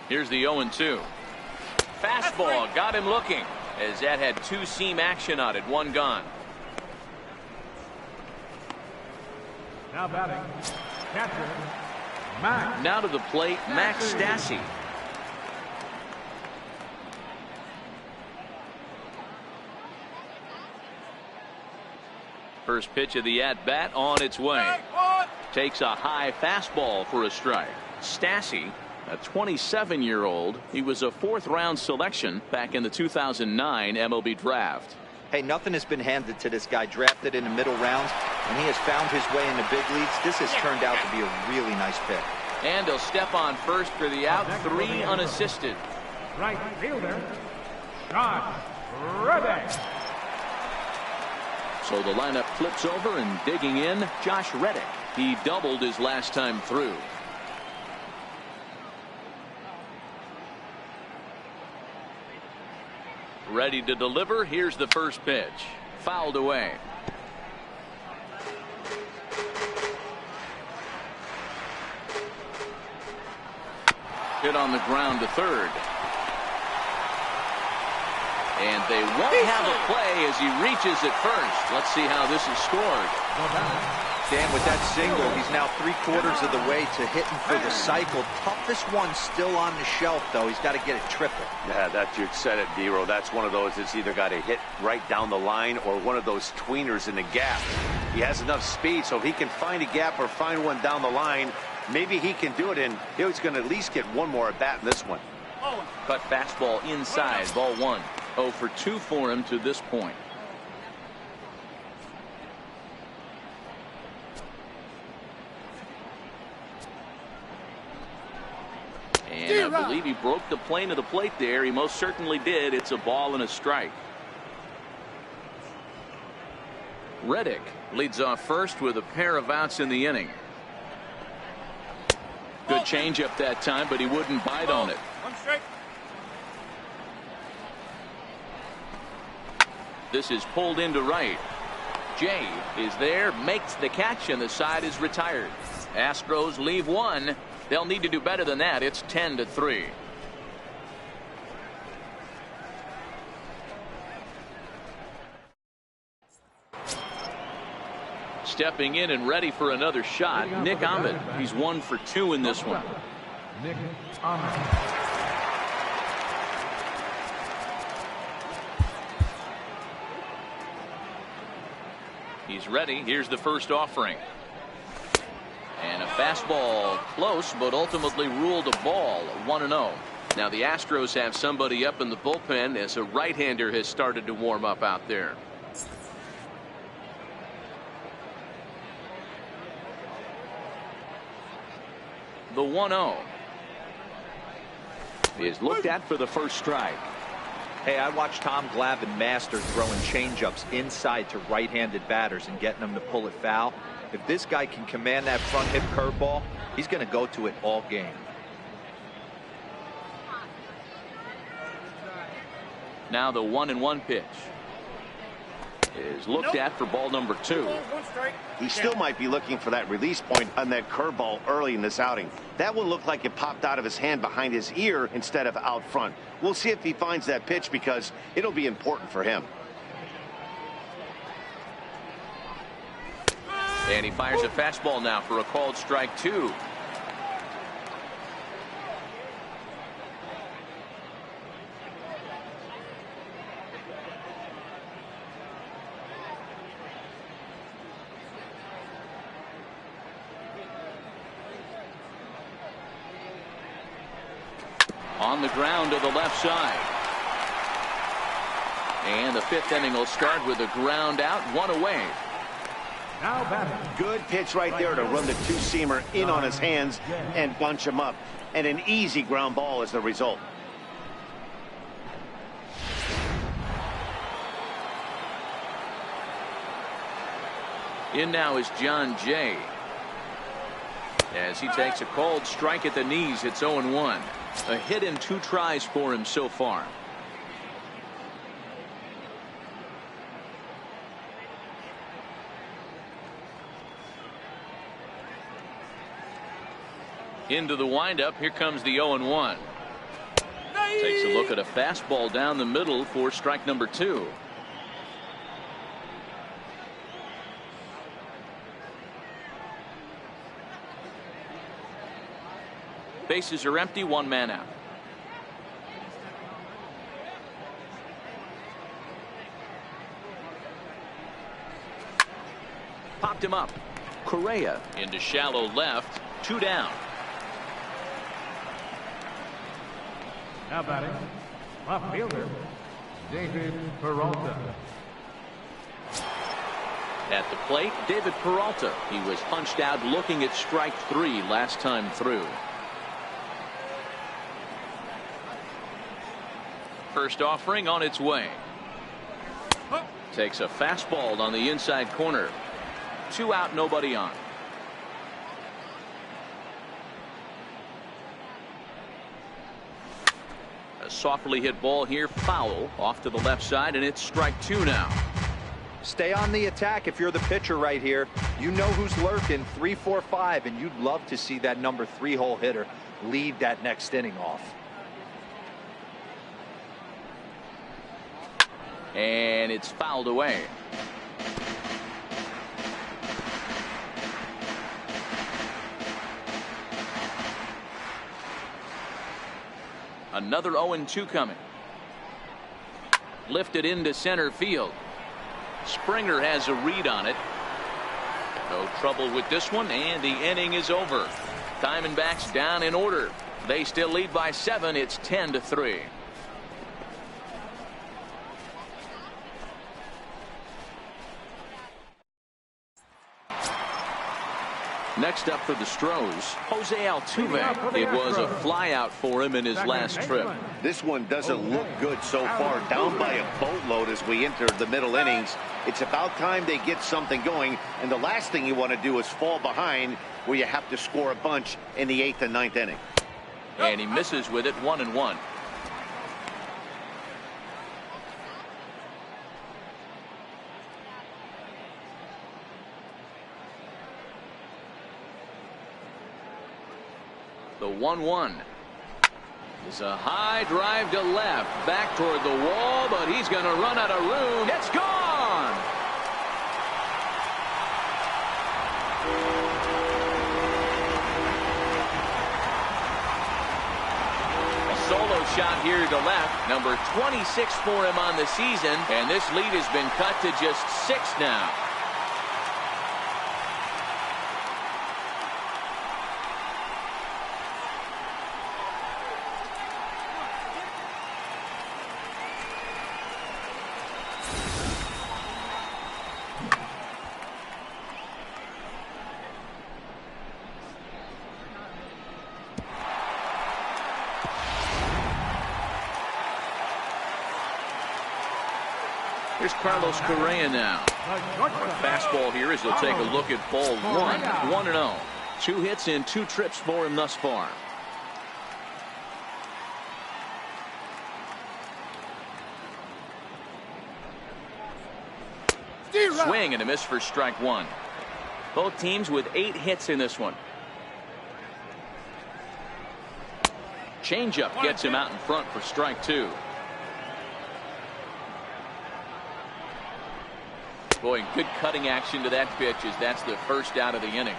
Here's the 0-2. Fastball got him looking, as that had 2-seam action on it. 1 gone. Now batting, catcher, Max. Now to the plate, Max Stassi. First pitch of the at-bat on its way. Takes a high fastball for a strike. Stassi, a 27-year-old. He was a 4th-round selection back in the 2009 MLB draft. Hey, nothing has been handed to this guy. Drafted in the middle rounds, and he has found his way in the big leagues. This has turned out to be a really nice pick. And he'll step on first for the out. 3 unassisted. Right fielder, Josh Reddick. So the lineup flips over, and digging in, Josh Reddick. He doubled his last time through. Ready to deliver. Here's the first pitch. Fouled away. Hit on the ground to third. And they won't have a play as he reaches at first. Let's see how this is scored. Dan, with that single, he's now 3/4 of the way to hitting for the cycle. Toughest one still on the shelf, though. He's got to get a triple. Yeah, that you said it, D-Row. That's one of those that's either got to hit right down the line or one of those tweeners in the gap. He has enough speed, so if he can find a gap or find one down the line, maybe he can do it, and he's going to at least get one more at bat in this one. Cut fastball inside, ball 1. 0 for 2 for him to this point. And I believe he broke the plane of the plate there. He most certainly did. It's a ball and a strike. Reddick leads off first with a pair of outs in the inning. Good changeup that time, but he wouldn't bite on it. One strike. This is pulled into right. Jay is there, makes the catch, and the side is retired. Astros leave one. They'll need to do better than that. It's 10-3. Stepping in and ready for another shot, Nick Ahmed. He's 1 for 2 in this one. Nick Ahmed. He's ready. Here's the first offering. And a fastball close, but ultimately ruled a ball. 1-0. Now the Astros have somebody up in the bullpen as a right-hander has started to warm up out there. The 1-0 is looked at for the first strike. Hey, I watched Tom Glavine master throwing changeups inside to right-handed batters and getting them to pull it foul. If this guy can command that front hip curveball, he's going to go to it all game. Now the 1-1 pitch is looked at for ball number 2. He still might be looking for that release point on that curveball early in this outing. That one looked like it popped out of his hand behind his ear instead of out front. We'll see if he finds that pitch because it'll be important for him. And he fires a fastball now for a called strike 2. On the ground to the left side. And the 5th inning will start with a ground out, 1 away. Now batting. Good pitch right there to run the two-seamer in on his hands and bunch him up. And an easy ground ball is the result. In now is John Jay. As he takes a called strike at the knees, it's 0-1. A hit in 2 tries for him so far. Into the windup. Here comes the 0-1. Takes a look at a fastball down the middle for strike number 2. Bases are empty, 1 man out. Popped him up. Correa into shallow left, 2 down. Now batting. Left fielder, David Peralta. At the plate, David Peralta. He was punched out looking at strike 3 last time through. First offering on its way. Takes a fastball on the inside corner. 2 out, nobody on. A softly hit ball here, foul off to the left side, and it's strike 2 now. Stay on the attack if you're the pitcher right here. You know who's lurking, 3, 4, 5, and you'd love to see that number 3-hole hitter lead that next inning off. And it's fouled away. Another 0-2 coming. Lifted into center field. Springer has a read on it. No trouble with this one, and the inning is over. Diamondbacks down in order. They still lead by 7. It's 10-3. Next up for the Stros, Jose Altuve. It was a flyout for him in his last trip. This one doesn't look good so far. Down by a boatload as we enter the middle innings. It's about time they get something going, and the last thing you want to do is fall behind where you have to score a bunch in the 8th and 9th inning. And he misses with it, 1-1. The 1-1 is a high drive to left, back toward the wall, but he's going to run out of room. It's gone. A solo shot here to left, number 26 for him on the season, and this lead has been cut to just 6 now. Here's Carlos Correa now. Fastball here as he'll take a look at ball 1. 1-0. 2 hits in 2 trips for him thus far. Swing and a miss for strike 1. Both teams with 8 hits in this one. Changeup gets him out in front for strike 2. Boy, good cutting action to that pitch as that's the first out of the inning.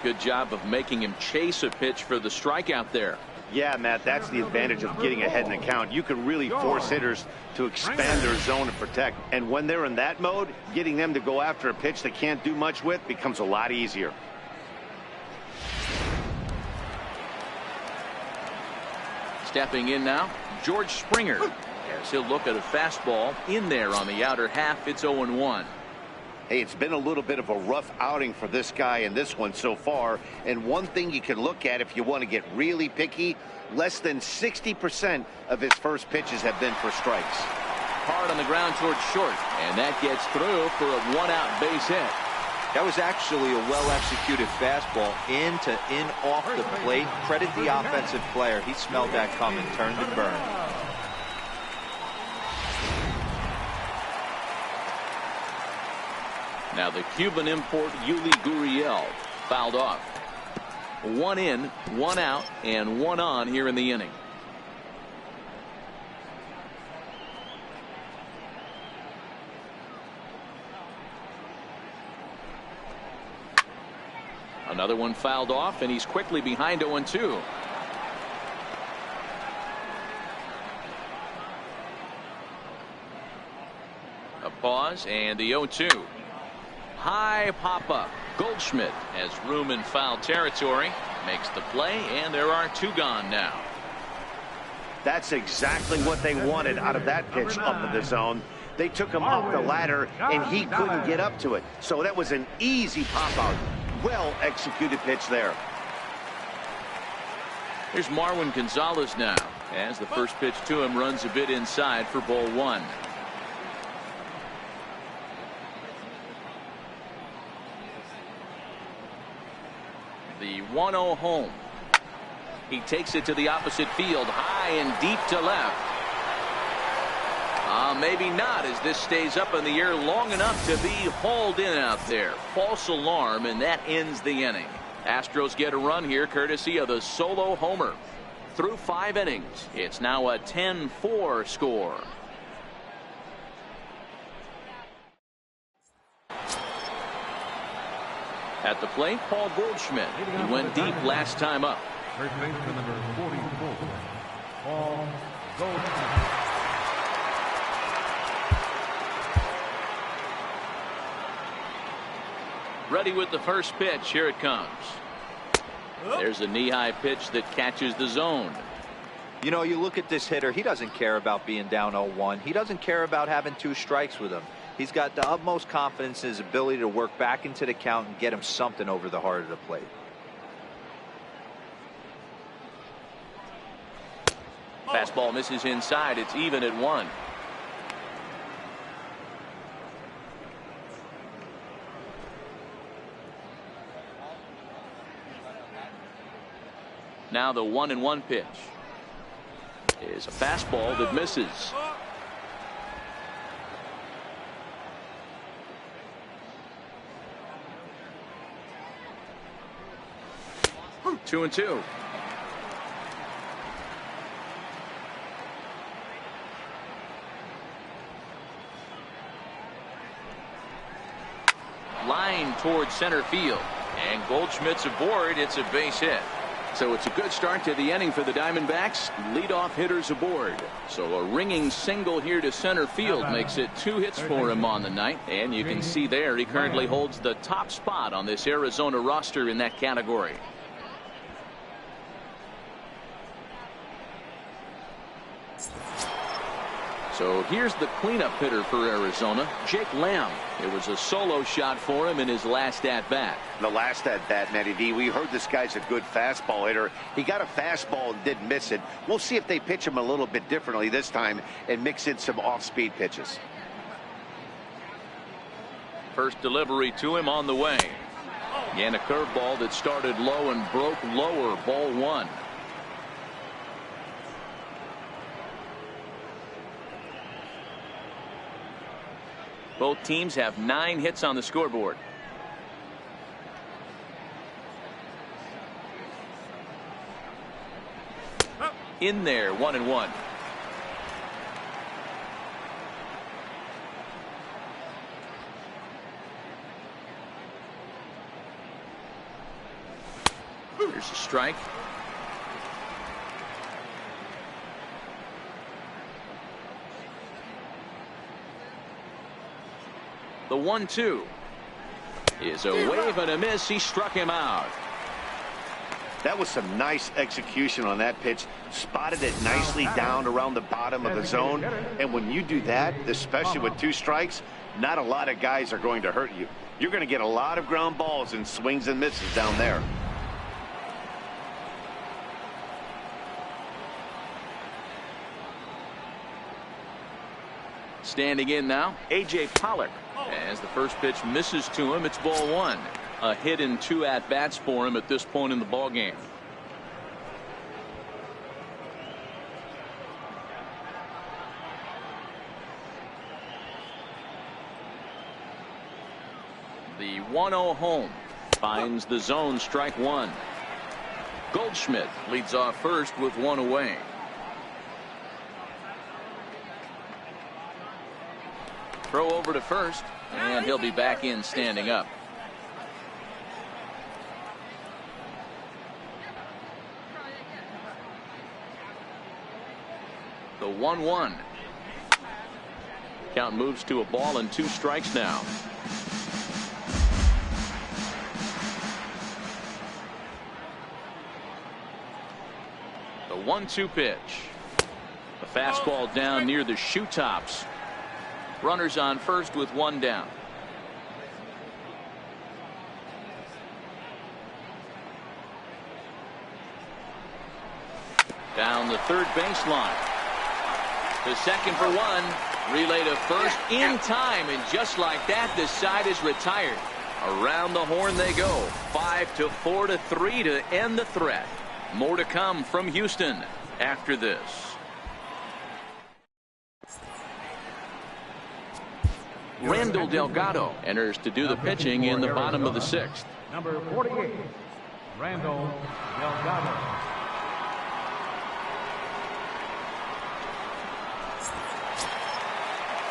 Good job of making him chase a pitch for the strikeout there. Yeah, Matt, that's the advantage of getting ahead in the count. You can really force hitters to expand their zone and protect. And when they're in that mode, getting them to go after a pitch they can't do much with becomes a lot easier. Stepping in now, George Springer. As he'll look at a fastball in there on the outer half. It's 0-1. Hey, it's been a little bit of a rough outing for this guy in this one so far. And one thing you can look at if you want to get really picky, less than 60% of his first pitches have been for strikes. Hard on the ground towards short, and that gets through for a 1-out base hit. That was actually a well-executed fastball in off the plate. Credit the offensive player. He smelled that coming, turned and burned. Now the Cuban import Yuli Gurriel fouled off. 1 in, 1 out, and 1 on here in the inning. Another one fouled off, and he's quickly behind 0-2. A pause, and the 0-2. High pop-up. Goldschmidt has room in foul territory. Makes the play, and there are 2 gone now. That's exactly what they wanted out of that pitch up in the zone. They took him up the ladder, and he couldn't get up to it. So that was an easy pop-out. Well-executed pitch there. Here's Marwin Gonzalez now, as the first pitch to him runs a bit inside for ball 1. The 1-0 home. He takes it to the opposite field, high and deep to left. Maybe not, as this stays up in the air long enough to be hauled in out there. False alarm, and that ends the inning. Astros get a run here courtesy of the solo homer. Through 5 innings, it's now a 10-4 score. At the plate, Paul Goldschmidt. He went deep last time up. First baseman number 44, Paul Goldschmidt. Ready with the first pitch. Here it comes. There's a knee-high pitch that catches the zone. You know, you look at this hitter, he doesn't care about being down 0-1. He doesn't care about having 2 strikes with him. He's got the utmost confidence in his ability to work back into the count and get him something over the heart of the plate. Fastball misses inside. It's even at 1. Now the 1-1 pitch is a fastball that misses. 2-2. Line towards center field, and Goldschmidt's aboard. It's a base hit. So it's a good start to the inning for the Diamondbacks. Leadoff hitters aboard. So a ringing single here to center field makes it 2 hits for him on the night. And you can see there he currently holds the top spot on this Arizona roster in that category. So here's the cleanup hitter for Arizona, Jake Lamb. It was a solo shot for him in his last at-bat. The last at-bat, Matty D, we heard this guy's a good fastball hitter. He got a fastball and didn't miss it. We'll see if they pitch him a little bit differently this time and mix in some off-speed pitches. First delivery to him on the way. And a curveball that started low and broke lower, ball 1. Both teams have 9 hits on the scoreboard. In there, 1-1. Here's a strike. The 1-2 is a wave and a miss. He struck him out. That was some nice execution on that pitch. Spotted it nicely down around the bottom of the zone. And when you do that, especially with 2 strikes, not a lot of guys are going to hurt you. You're going to get a lot of ground balls and swings and misses down there. Standing in now, A.J. Pollock. As the first pitch misses to him, it's ball 1. A hit in 2 at-bats for him at this point in the ball game. The 1-0 home finds the zone, strike 1. Goldschmidt leads off first with 1 away. Throw over to first, and he'll be back in standing up. The 1-1. Count moves to a ball and 2 strikes now. The 1-2 pitch. The fastball down near the shoe tops. Runners on first with 1 down. Down the third baseline. To second for 1. Relay to first in time, and just like that, the side is retired. Around the horn they go. 5-4 to 3 to end the threat. More to come from Houston after this. Randall Delgado enters to do the pitching in the bottom of the 6th. Number 48, Randall Delgado.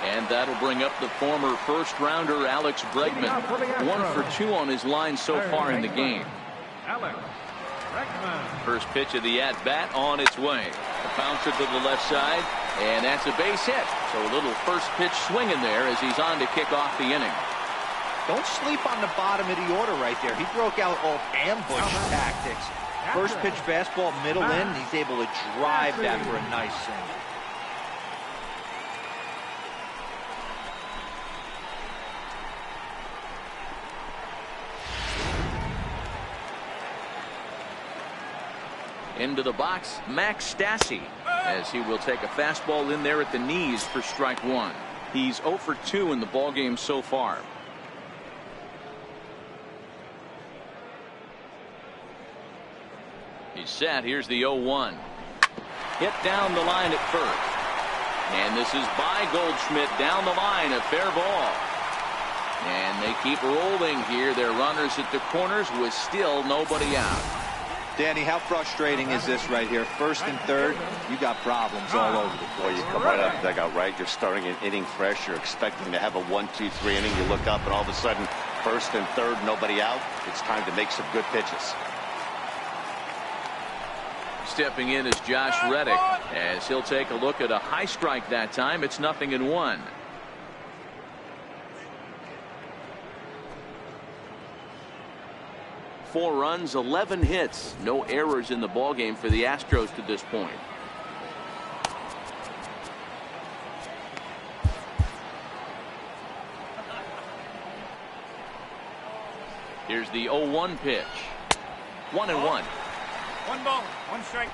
And that'll bring up the former first-rounder Alex Bregman. 1 for 2 on his line so far in the game. Alex Bregman. First pitch of the at-bat on its way. A bouncer to the left side, and that's a base hit. So a little first pitch swing in there as he's on to kick off the inning. Don't sleep on the bottom of the order right there. He broke out all ambush tactics. First pitch fastball, middle in, and he's able to drive that for a nice single. Into the box, Max Stassi, as he will take a fastball in there at the knees for strike one. He's 0 for 2 in the ballgame so far. He's set. Here's the 0-1. Hit down the line at first. And this is by Goldschmidt down the line, a fair ball. And they keep rolling here. Their runners at the corners with still nobody out. Danny, how frustrating is this right here? First and third, you got problems all over the place. Boy, you come right out of the dugout, right? You're starting an inning fresh. You're expecting to have a 1-2-3 inning. You look up, and all of a sudden, first and third, nobody out. It's time to make some good pitches. Stepping in is Josh Reddick, as he'll take a look at a high strike that time. It's 0-1. Four runs, 11 hits, no errors in the ballgame for the Astros to this point. Here's the 0-1 pitch. 1-1. One ball, one strike.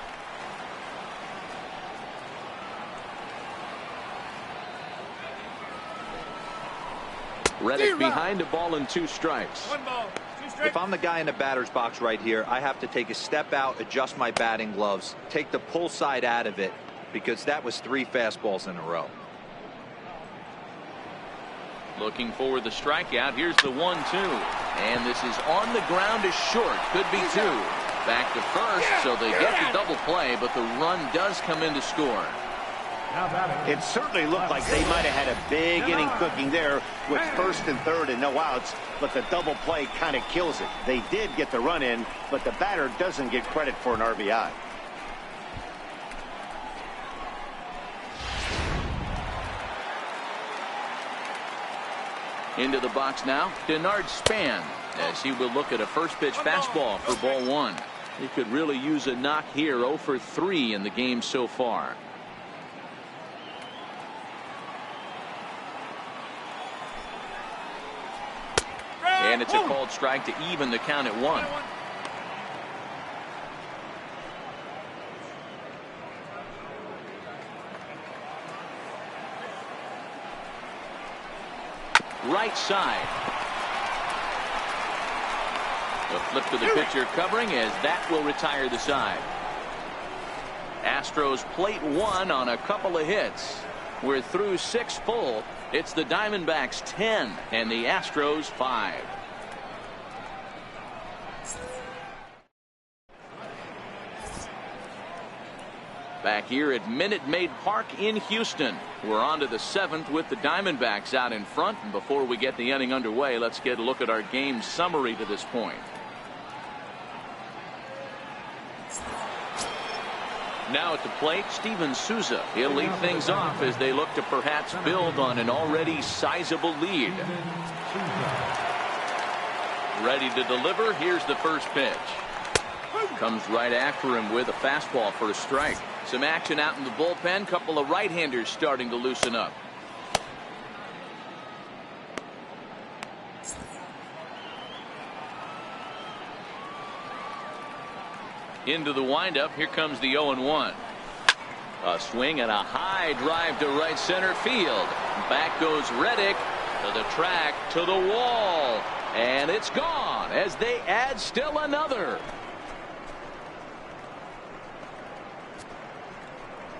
Reddick behind a ball and 2 strikes. One ball. If I'm the guy in the batter's box right here, I have to take a step out, adjust my batting gloves, take the pull side out of it, because that was 3 fastballs in a row. Looking for the strikeout. Here's the 1-2. And this is on the ground is short. Could be 2. Back to first, so they get the double play, but the run does come in to score. It certainly looked like they might have had a big inning cooking there with first and third and no outs, but the double play kind of kills it. They did get the run in, but the batter doesn't get credit for an RBI. Into the box now, Denard Span, as he will look at a first pitch fastball for ball 1. He could really use a knock here. 0 for 3 in the game so far. And it's a called strike to even the count at 1. Right side. A flip to the pitcher covering, as that will retire the side. Astros plate 1 on a couple of hits. We're through 6 full. It's the Diamondbacks 10 and the Astros 5. Back here at Minute Maid Park in Houston. We're on to the 7th with the Diamondbacks out in front. And before we get the inning underway, let's get a look at our game summary to this point. Now at the plate, Steven Souza. He'll lead things off as they look to perhaps build on an already sizable lead. Ready to deliver. Here's the first pitch. Comes right after him with a fastball for a strike. Some action out in the bullpen. Couple of right-handers starting to loosen up. Into the windup. Here comes the 0-1. A swing and a high drive to right center field. Back goes Reddick to the track, to the wall, and it's gone as they add still another.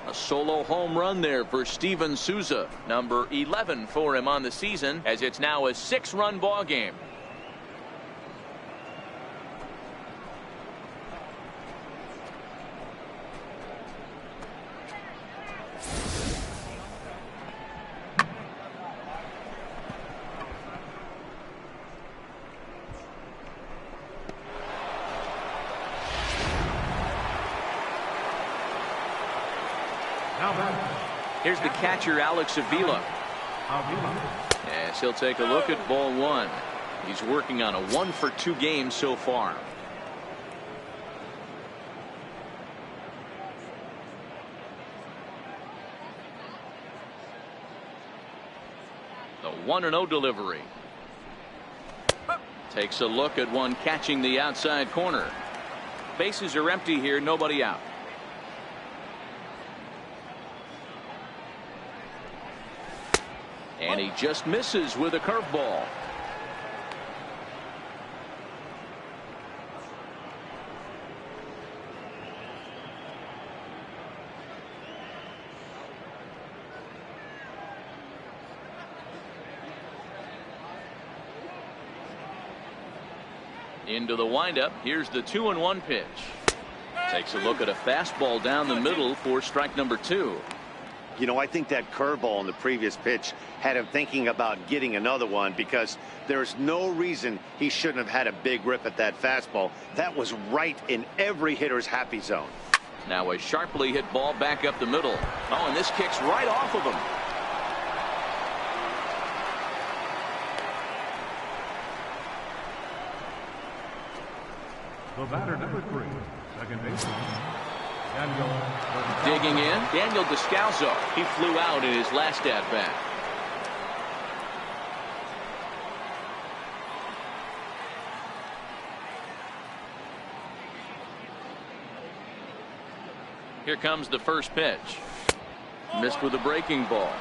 A solo home run there for Steven Souza, number 11 for him on the season, as it's now a 6-run ball game. Here's the catcher, Alex Avila. As he'll take a look at ball 1. He's working on a 1 for 2 game so far. The 1-0 delivery. Takes a look at one catching the outside corner. Bases are empty here, nobody out. And he just misses with a curveball. Into the windup. Here's the 2-1 pitch. Takes a look at a fastball down the middle for strike number 2. You know, I think that curveball in the previous pitch had him thinking about getting another one, because there's no reason he shouldn't have had a big rip at that fastball. That was right in every hitter's happy zone. Now a sharply hit ball back up the middle. Oh, and this kicks right off of him. The batter, number 3, second baseman, Daniel. Digging in, Daniel Descalso. He flew out in his last at bat. Here comes the first pitch. Missed with a breaking ball.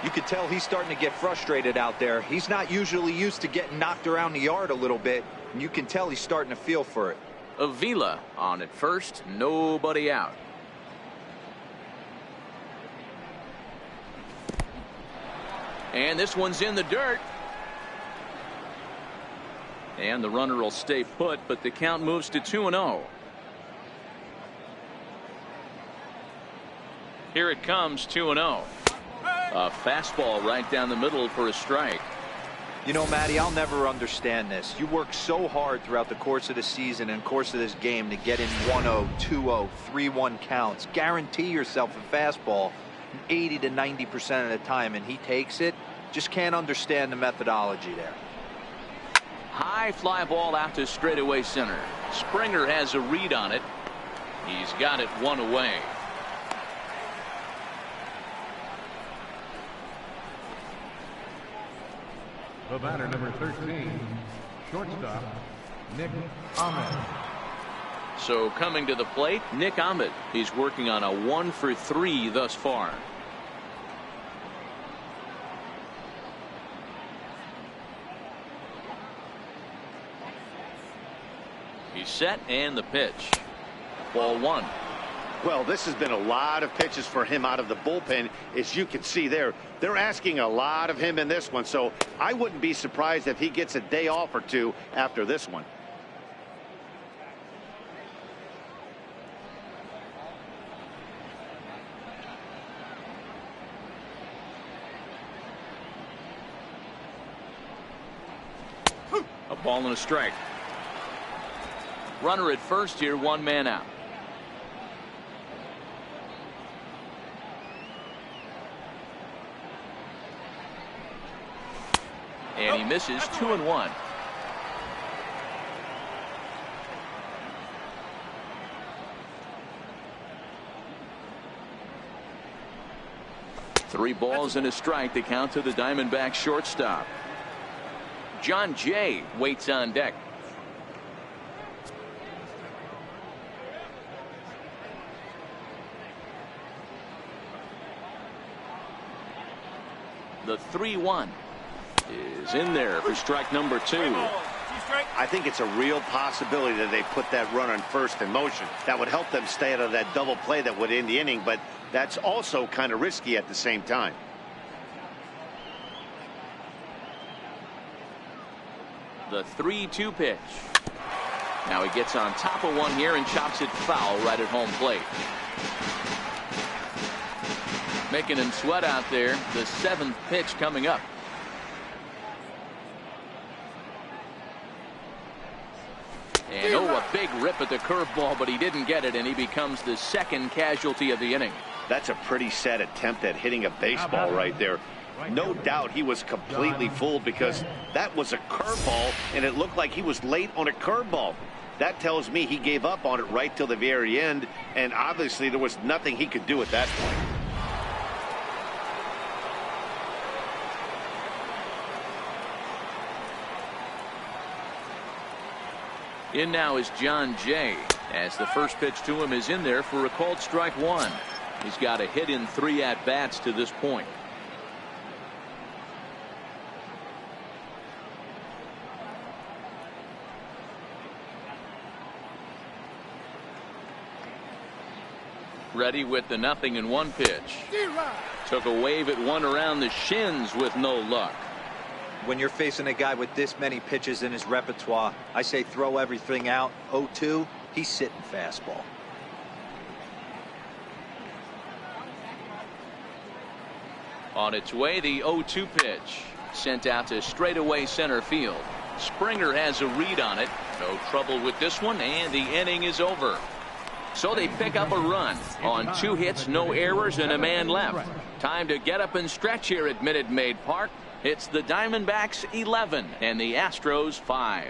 You could tell he's starting to get frustrated out there. He's not usually used to getting knocked around the yard a little bit, and you can tell he's starting to feel for it. Avila on at first, nobody out. And this one's in the dirt. And the runner will stay put, but the count moves to 2-0. Here it comes, 2-0. A fastball right down the middle for a strike. You know, Matty, I'll never understand this. You work so hard throughout the course of the season and course of this game to get in 1-0, 2-0, 3-1 counts. Guarantee yourself a fastball 80 to 90% of the time, and he takes it. Just can't understand the methodology there. High fly ball out to straightaway center. Springer has a read on it. He's got it one away. The batter, number 13, shortstop, Nick Ahmed. So coming to the plate, Nick Ahmed. He's working on a 1-for-3 thus far. He's set, and the pitch. Ball 1. Well, this has been a lot of pitches for him out of the bullpen. As you can see there, they're asking a lot of him in this one, so I wouldn't be surprised if he gets a day off or two after this one. A ball and a strike. Runner at first here, one man out. And he misses, 2-1. Three balls and a strike to count to the Diamondbacks shortstop. John Jay waits on deck. The 3-1 is in there for strike number 2. I think it's a real possibility that they put that runner in first in motion. That would help them stay out of that double play that would end the inning, but that's also kind of risky at the same time. The 3-2 pitch. Now he gets on top of one here and chops it foul right at home plate. Making him sweat out there. The 7th pitch coming up. And a big rip at the curveball, but he didn't get it, and he becomes the second casualty of the inning. That's a pretty sad attempt at hitting a baseball right there. No doubt he was completely fooled, because that was a curveball and it looked like he was late on a curveball. That tells me he gave up on it right till the very end, and obviously there was nothing he could do at that point. In now is John Jay, as the first pitch to him is in there for a called strike one. He's got a hit in 3 at-bats to this point. Ready with the 0-1 pitch. Took a wave at one around the shins with no luck. When you're facing a guy with this many pitches in his repertoire, I say throw everything out. 0-2, he's sitting fastball. On its way, the 0-2 pitch. Sent out to straightaway center field. Springer has a read on it. No trouble with this one, and the inning is over. So they pick up a run on 2 hits, no errors, and a man left. Time to get up and stretch here at Minute Maid Park. It's the Diamondbacks 11 and the Astros 5.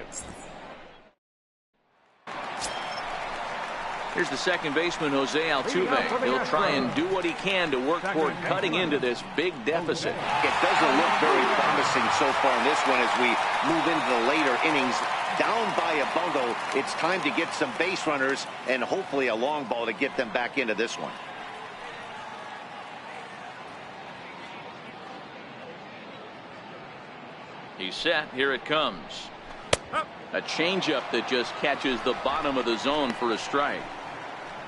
Here's the second baseman, Jose Altuve. He'll try and do what he can to work toward cutting into this big deficit. It doesn't look very promising so far in this one as we move into the later innings. Down by a bundle, it's time to get some base runners and hopefully a long ball to get them back into this one. He's set. Here it comes. A changeup that just catches the bottom of the zone for a strike.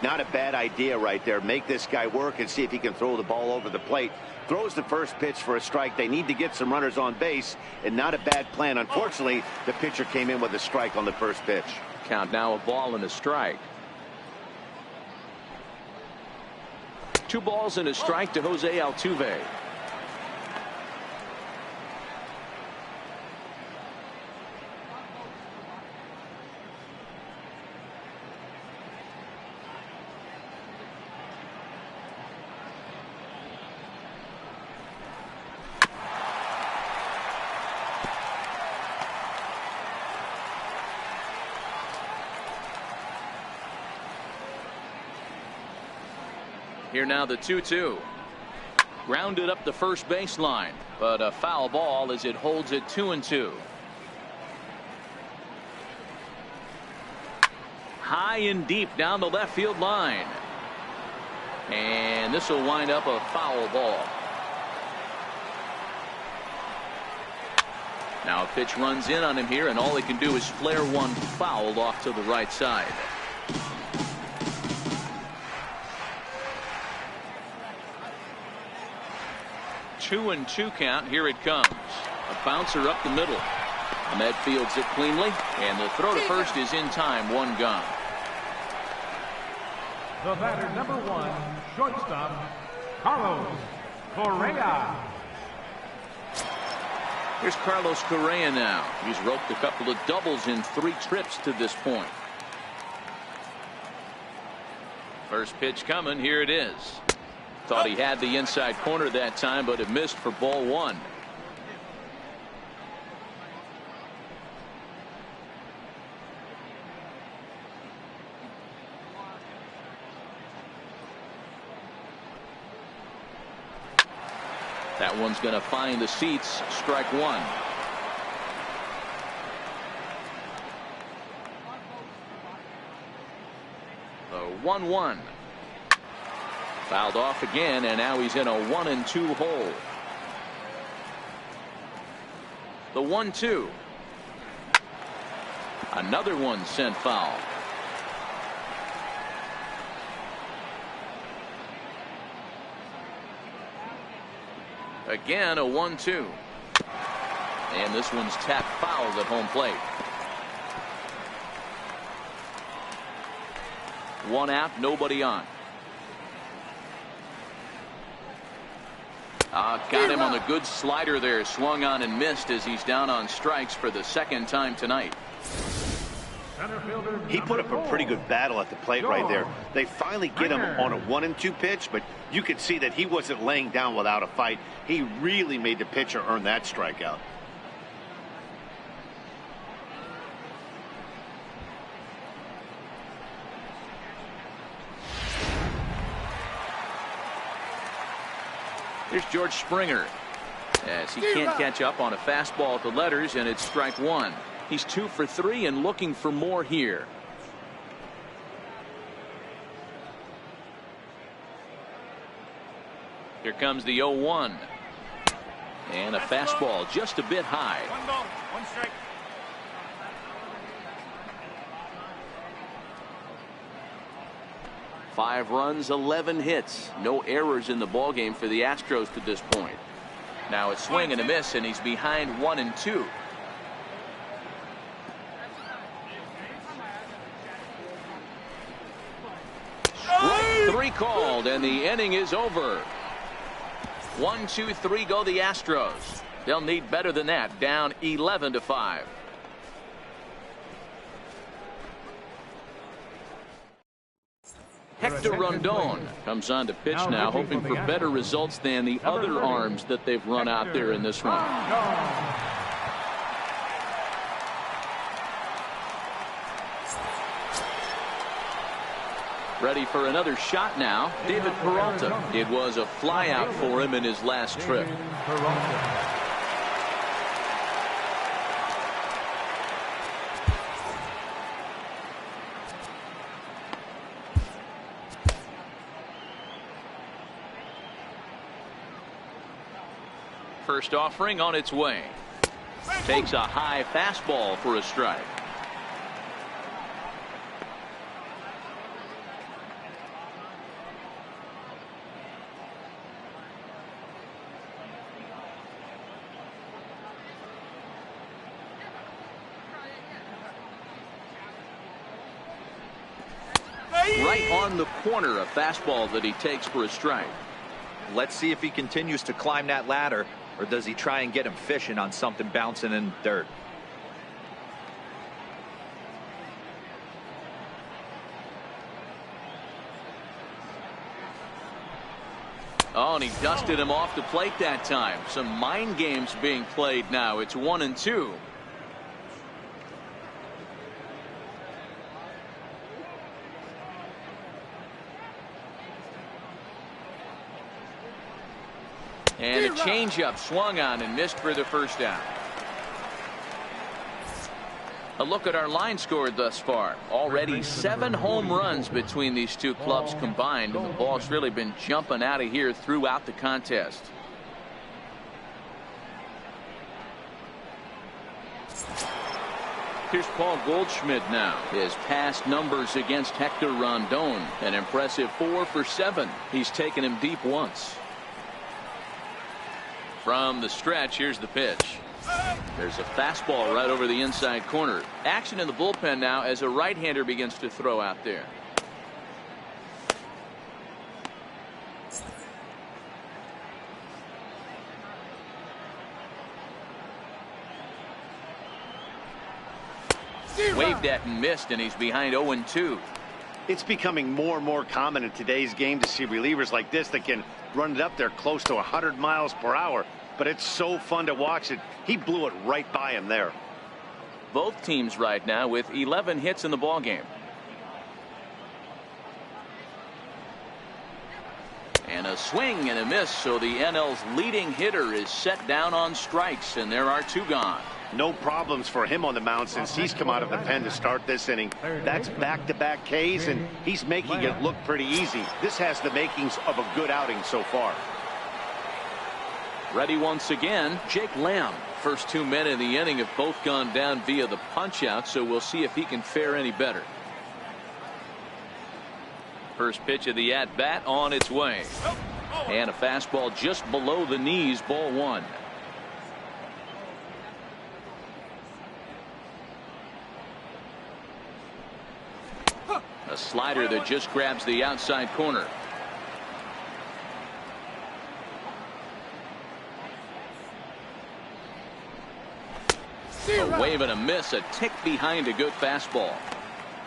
Not a bad idea right there. Make this guy work and see if he can throw the ball over the plate. Throws the first pitch for a strike. They need to get some runners on base, and not a bad plan. Unfortunately, the pitcher came in with a strike on the first pitch. Count now, a ball and a strike. 2 balls and a strike to Jose Altuve. Here now the 2-2. Grounded up the first baseline, but a foul ball as it holds it 2-2. High and deep down the left field line. And this will wind up a foul ball. Now a pitch runs in on him here, and all he can do is flare one foul off to the right side. 2-2 count. Here it comes. A bouncer up the middle. Ahmed fields it cleanly, and the throw to first is in time. 1 gone. The batter, number 1, shortstop, Carlos Correa. Here's Carlos Correa now. He's roped a couple of doubles in 3 trips to this point. First pitch coming. Here it is. Thought he had the inside corner that time, but it missed for ball 1. That one's going to find the seats. Strike 1. The 1-1. Fouled off again, and now he's in a 1-2 hole. The 1-2. Another one sent foul. Again a 1-2. And this one's tapped foul at home plate. 1 out, nobody on. Got him on the good slider there. Swung on and missed as he's down on strikes for the 2nd time tonight. He put up a pretty good battle at the plate right there. They finally get him on a 1-2 pitch, but you could see that he wasn't laying down without a fight. He really made the pitcher earn that strikeout. Here's George Springer, as he can't catch up on a fastball at the letters, and it's strike 1. He's 2 for 3 and looking for more here. Here comes the 0-1. And a fastball just a bit high. 1 ball, 1 strike. Five runs, 11 hits. No errors in the ballgame for the Astros to this point. Now a swing and a miss, and he's behind 1-2. Strike 3 called, and the inning is over. 1, 2, 3 go the Astros. They'll need better than that, down 11-5. Hector Rondon comes on to pitch now, hoping for better results than the other arms that they've run out there in this one. Ready for another shot now, David Peralta. It was a flyout for him in his last trip. First offering on its way. Takes a high fastball for a strike. Right on the corner, a fastball that he takes for a strike. Let's see if he continues to climb that ladder, or does he try and get him fishing on something bouncing in dirt? Oh, and he dusted him off the plate that time. Some mind games being played now. It's 1-2. And a changeup swung on and missed for the first down. A look at our line score thus far. Already 7 home runs between these two clubs combined, and the ball's really been jumping out of here throughout the contest. Here's Paul Goldschmidt now. His past numbers against Hector Rondon, an impressive 4 for 7. He's taken him deep once. From the stretch, here's the pitch. There's a fastball right over the inside corner. Action in the bullpen now as a right-hander begins to throw out there. Waved at and missed, and he's behind 0-2. It's becoming more and more common in today's game to see relievers like this that can run it up there close to 100 miles per hour. But it's so fun to watch it. He blew it right by him there. Both teams right now with 11 hits in the ballgame. And a swing and a miss, so the NL's leading hitter is set down on strikes, and there are 2 gone. No problems for him on the mound since he's come out of the pen to start this inning. That's back-to-back Ks, and he's making it look pretty easy. This has the makings of a good outing so far. Ready once again, Jake Lamb. First 2 men in the inning have both gone down via the punch-out, so we'll see if he can fare any better. First pitch of the at-bat on its way. And a fastball just below the knees, ball 1. A slider that just grabs the outside corner. A wave and a miss, a tick behind a good fastball.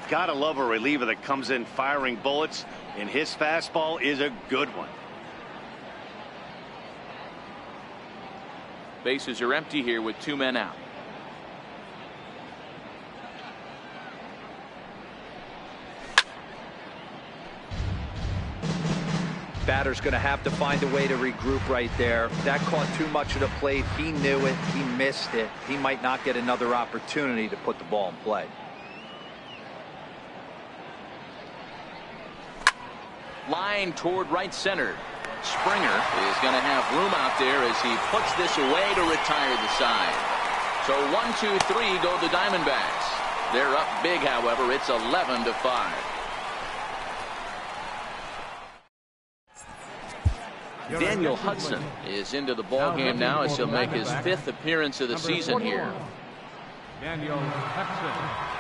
Gotta love a reliever that comes in firing bullets, and his fastball is a good one. Bases are empty here with 2 men out. Batter's going to have to find a way to regroup right there. That caught too much of the plate. He knew it. He missed it. He might not get another opportunity to put the ball in play. Line toward right center. Springer is going to have room out there as he puts this away to retire the side. So 1-2-3 go the Diamondbacks. They're up big, however. It's 11-5. Daniel Hudson is into the ball game now as he'll make his 5th appearance of the season here. Daniel Hudson.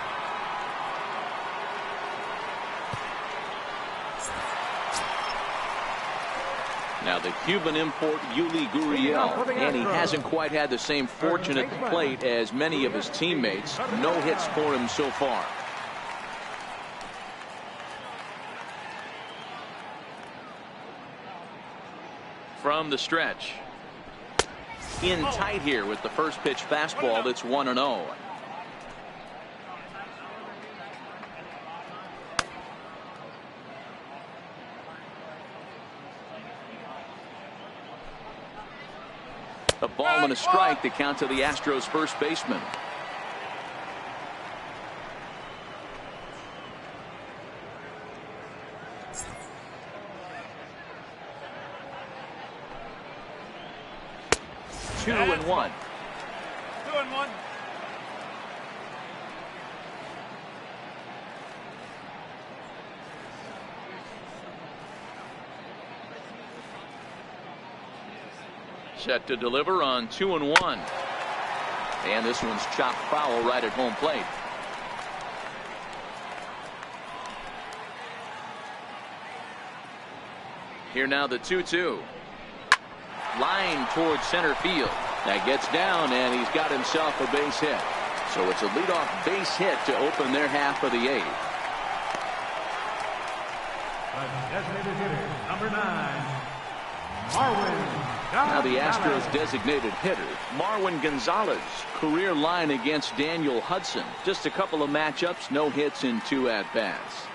Now the Cuban import Yuli Gurriel, and he hasn't quite had the same fortune at the plate as many of his teammates. No hits for him so far. From the stretch. In tight here with the first pitch fastball. That's 1-0. A ball and a strike to count to the Astros first baseman. Two and one. Set to deliver on 2-1. And this one's chopped foul right at home plate. Here now the 2-2. Line towards center field. That gets down, and he's got himself a base hit. So it's a leadoff base hit to open their half of the 8th. Designated hitter, number 9, Marwin. Now the Astros designated hitter, Marwin Gonzalez. Career line against Daniel Hudson. Just a couple of matchups, no hits in 2 at-bats.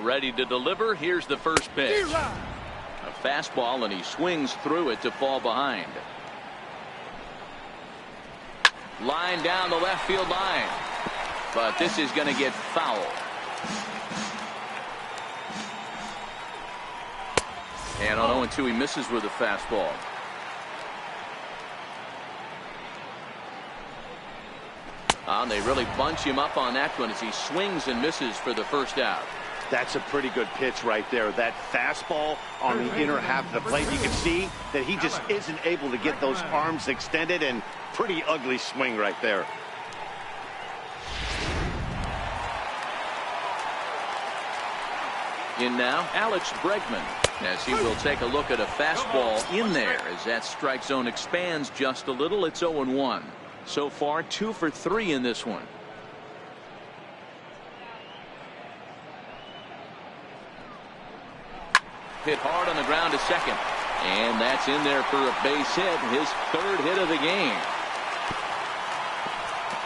Ready to deliver. Here's the first pitch. A fastball, and he swings through it to fall behind. Line down the left field line. But this is going to get foul. And on 0-2 he misses with a fastball. And they really bunch him up on that one as he swings and misses for the first out. That's a pretty good pitch right there. That fastball on the inner half of the plate. You can see that he just isn't able to get those arms extended, and pretty ugly swing right there. In now, Alex Bregman, as he will take a look at a fastball in there as that strike zone expands just a little. It's 0-1. So far 2 for 3 in this one. Hit hard on the ground to second, and that's in there for a base hit, his 3rd hit of the game.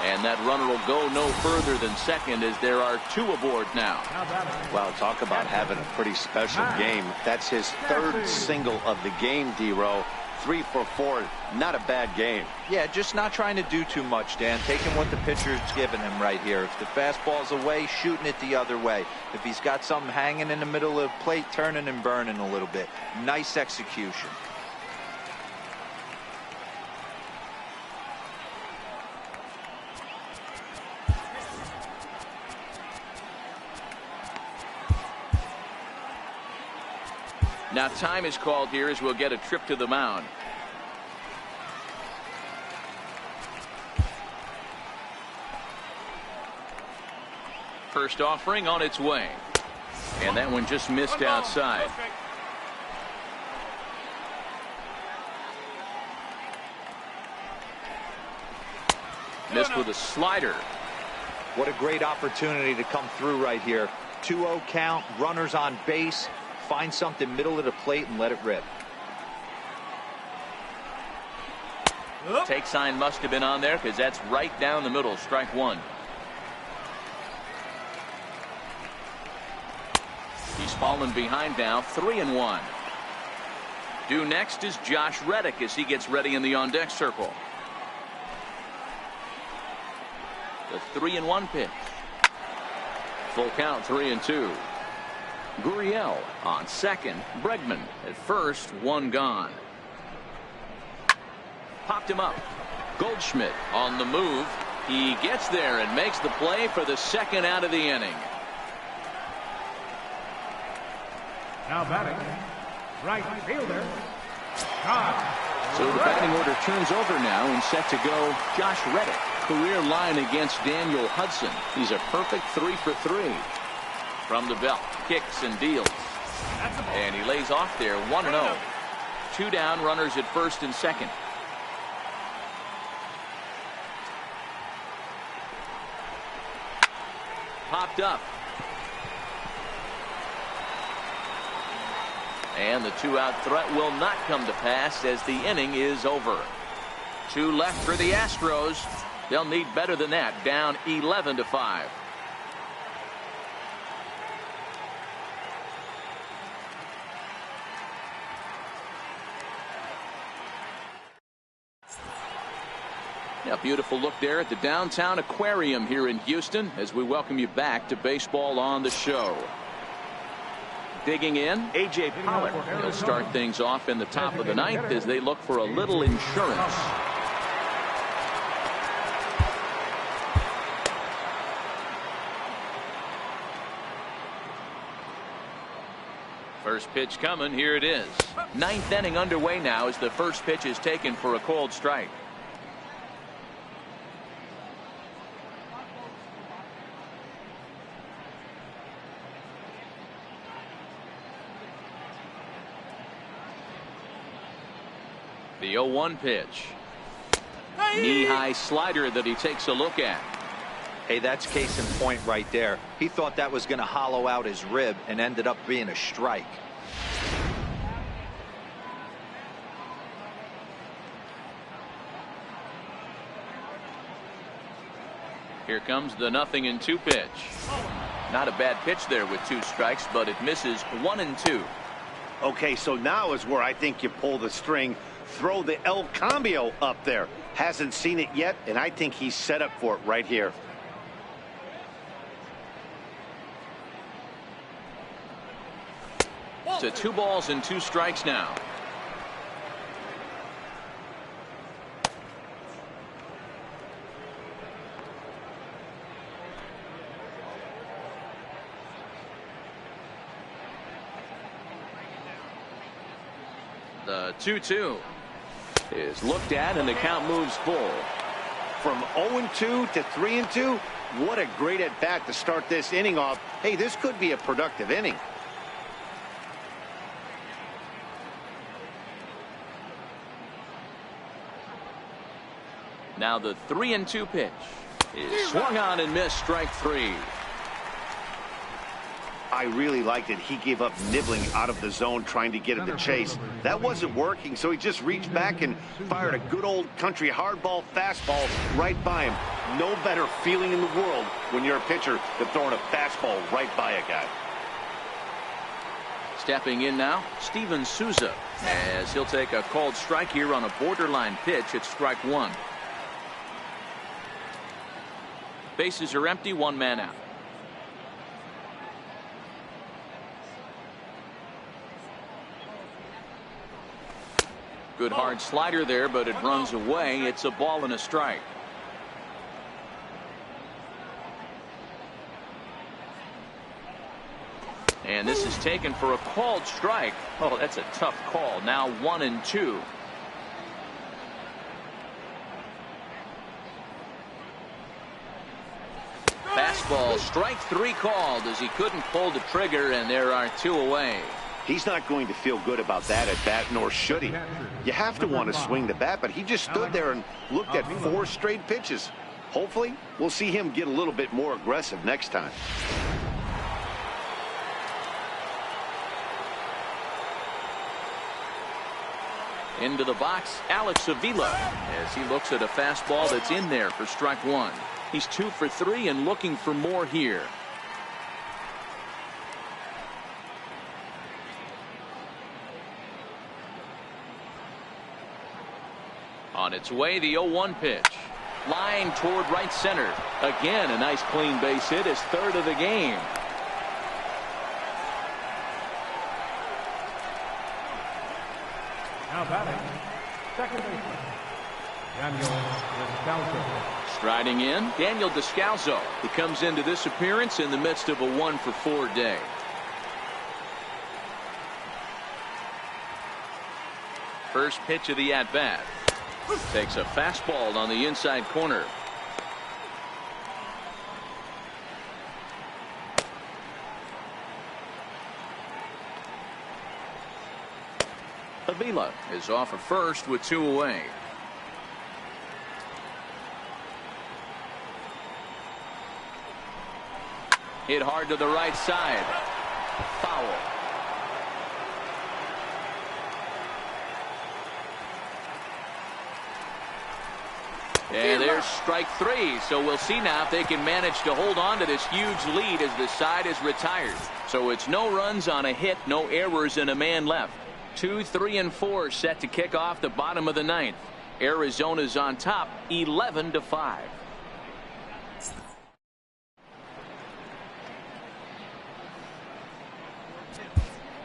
And that runner will go no further than second as there are 2 aboard now. Well, talk about having a pretty special game. That's his 3rd single of the game, D-Row. 3 for 4. Not a bad game. Yeah, just not trying to do too much, Dan. Taking what the pitcher's giving him right here. If the fastball's away, shooting it the other way. If he's got something hanging in the middle of the plate, turning and burning a little bit. Nice execution. Now time is called here as we'll get a trip to the mound. First offering on its way. And that one just missed outside. Missed with a slider. What a great opportunity to come through right here. 2-0 count, runners on base. Find something middle of the plate and let it rip. Take sign must have been on there because that's right down the middle. Strike 1. fallen behind now, 3-1. Due next is Josh Reddick as he gets ready in the on-deck circle. The 3-1 pitch. Full count, 3-2. Gurriel on second. Bregman at first, one gone. Popped him up. Goldschmidt on the move. He gets there and makes the play for the second out of the inning. Now batting, right fielder, Todd. So the batting order turns over now and set to go Josh Reddick. Career line against Daniel Hudson. He's a perfect 3 for 3. From the belt, kicks and deals. And he lays off there, 1-0. 2 down, runners at first and second. Popped up. And the 2-out threat will not come to pass as the inning is over. 2 left for the Astros. They'll need better than that, down 11-5. A beautiful look there at the downtown aquarium here in Houston as we welcome you back to Baseball on the Show. Digging in, A.J. Pollock. He'll start things off in the top of the ninth as they look for a little insurance. First pitch coming. Here it is. 9th inning underway now as the first pitch is taken for a cold strike. The 0-1 pitch. Knee-high slider that he takes a look at. Hey, that's case in point right there. He thought that was going to hollow out his rib and ended up being a strike. Here comes the 0-2 pitch. Not a bad pitch there with 2 strikes, but it misses 1-2. Okay, so now is where I think you pull the string. Throw the El Cambio up there. Hasn't seen it yet, and I think he's set up for it right here. To 2 balls and 2 strikes now. The 2-2 is looked at and the count moves full. From 0-2 to 3-2, what a great at bat to start this inning off. Hey, this could be a productive inning. Now the 3-2 pitch is swung on and missed, strike 3. I really liked it. He gave up nibbling out of the zone trying to get at the chase. That wasn't working, so he just reached back and fired a good old country hardball fastball right by him. No better feeling in the world when you're a pitcher than throwing a fastball right by a guy. Stepping in now, Steven Souza, as he'll take a called strike here on a borderline pitch at strike 1. Bases are empty, 1 man out. Good hard slider there, but it runs away. It's a ball and a strike. And this is taken for a called strike. Oh, that's a tough call. Now 1-2. Fastball, strike 3 called as he couldn't pull the trigger, and there are 2 away. He's not going to feel good about that at bat, nor should he. You have to want to swing the bat, but he just stood there and looked at 4 straight pitches. Hopefully, we'll see him get a little bit more aggressive next time. Into the box, Alex Avila, as he looks at a fastball that's in there for strike 1. He's 2 for 3 and looking for more here. On its way, the 0-1 pitch. Line toward right center. Again, a nice clean base hit, his third of the game. Now batting, second baseman, Daniel Descalso. Striding in, Daniel Descalso. He comes into this appearance in the midst of a 1-for-4 day. First pitch of the at-bat. Takes a fastball on the inside corner. Avila is off at first with 2 away. Hit hard to the right side. Foul. And there's strike 3. So we'll see now if they can manage to hold on to this huge lead as the side is retired. So it's no runs on a hit, no errors, and a man left. 2, 3, and 4 set to kick off the bottom of the 9th. Arizona's on top 11-5.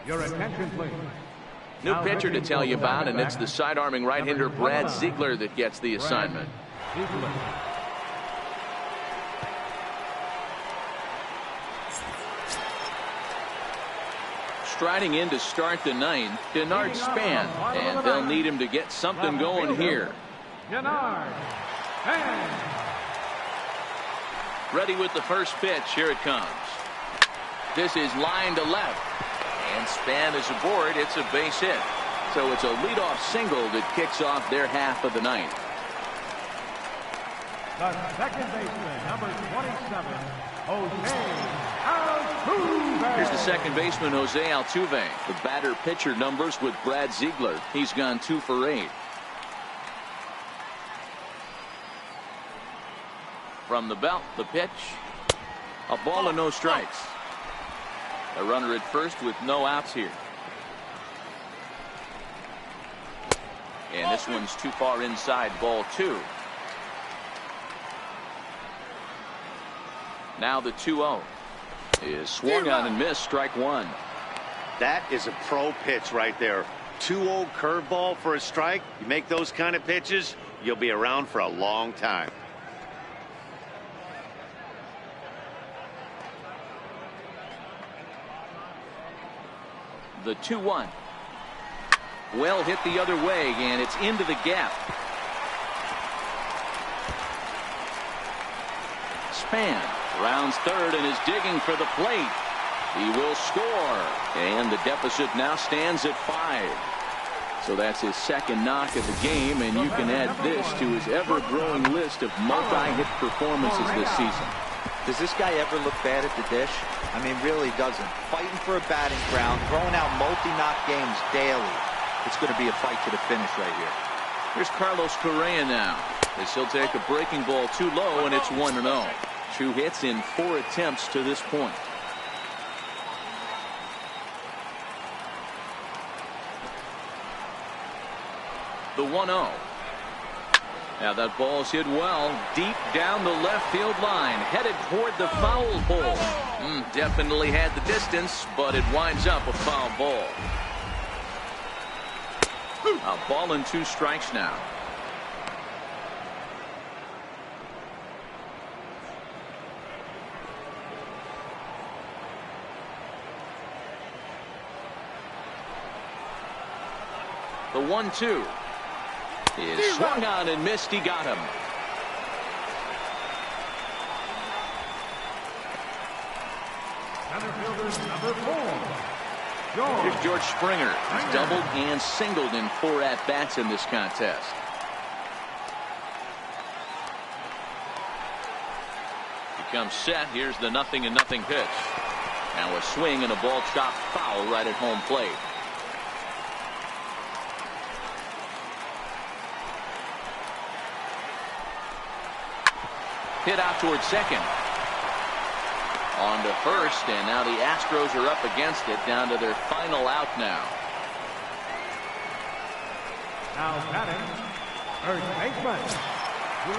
Your attention, please. New pitcher to tell you about, and it's the side-arming right-hander Brad Ziegler that gets the assignment. Striding in to start the 9th, Denard Span, and they'll need him to get something going here. Denard Span. Ready with the first pitch. Here it comes. This is line to left, and Span is aboard. It's a base hit. So it's a leadoff single that kicks off their half of the 9th. The second baseman, number 27, Jose Altuve. Here's the second baseman, Jose Altuve. The batter-pitcher numbers with Brad Ziegler. He's gone 2 for 8. From the belt, the pitch. A ball and no strikes. A runner at first with no outs here. And this one's too far inside, ball 2. Now the 2-0 is swung on and missed, strike 1. That is a pro pitch right there. 2-0 curveball for a strike. You make those kind of pitches, you'll be around for a long time. The 2-1. Well hit the other way, and it's into the gap. Span rounds third and is digging for the plate. He will score, and the deficit now stands at 5. So that's his second knock of the game, and you can add this to his ever-growing list of multi-hit performances this season. Does this guy ever look bad at the dish? I mean, really doesn't. Fighting for a batting ground, throwing out multi-knock games daily. It's going to be a fight to the finish right here. Here's Carlos Correa now, as he'll take a breaking ball too low, and it's 1-0. 2 hits in 4 attempts to this point. The 1-0. Now that ball's hit well, deep down the left field line, headed toward the foul pole. Definitely had the distance, but it winds up a foul ball. A ball and 2 strikes now. The 1-2 is swung on and missed. He got him. Center fielder, number 4, Here's George Springer. He's doubled and singled in 4 at-bats in this contest. He comes set. Here's the 0-0 pitch. Now a swing and a ball chopped foul right at home plate. Hit out towards second. On to first, and now the Astros are up against it, down to their final out now. Now batting, First baseman. So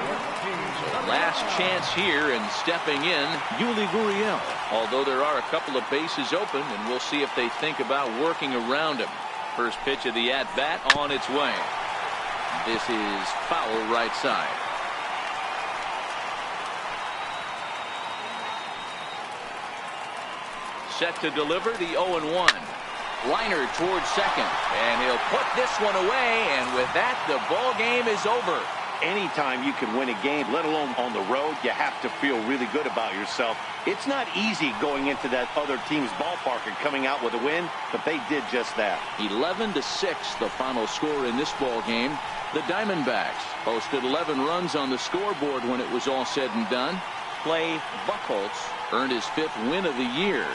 last chance here, and stepping in, Yuli Gurriel. Although there are a couple of bases open, and we'll see if they think about working around him. First pitch of the at-bat on its way. This is foul right side. Set to deliver the 0-1. Liner towards second, and he'll put this one away, and with that, the ball game is over. Anytime you can win a game, let alone on the road, you have to feel really good about yourself. It's not easy going into that other team's ballpark and coming out with a win, but they did just that. 11-6, the final score in this ball game. The Diamondbacks posted 11 runs on the scoreboard when it was all said and done. Clay Buchholz earned his 5th win of the year.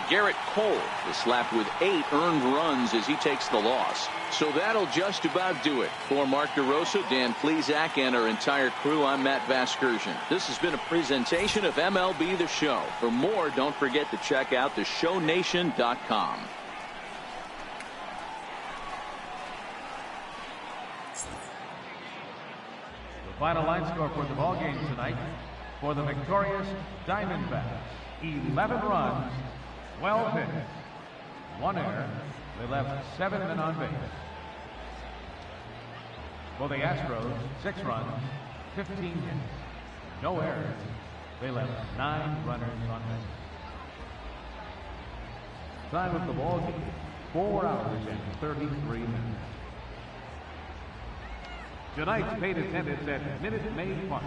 Garrett Cole is slapped with 8 earned runs as he takes the loss. So that'll just about do it. For Mark DeRosa, Dan Plesac, and our entire crew, I'm Matt Vasgersian. This has been a presentation of MLB The Show. For more, don't forget to check out theshownation.com. The final line score for the ball game tonight. For the victorious Diamondbacks, 11 runs, 12 hits, 1 error. They left 7 men on base. For the Astros, 6 runs, 15 hits, no errors. They left 9 runners on base. Time of the ball game, 4 hours and 33 minutes. Tonight's paid attendance at Minute Maid Park,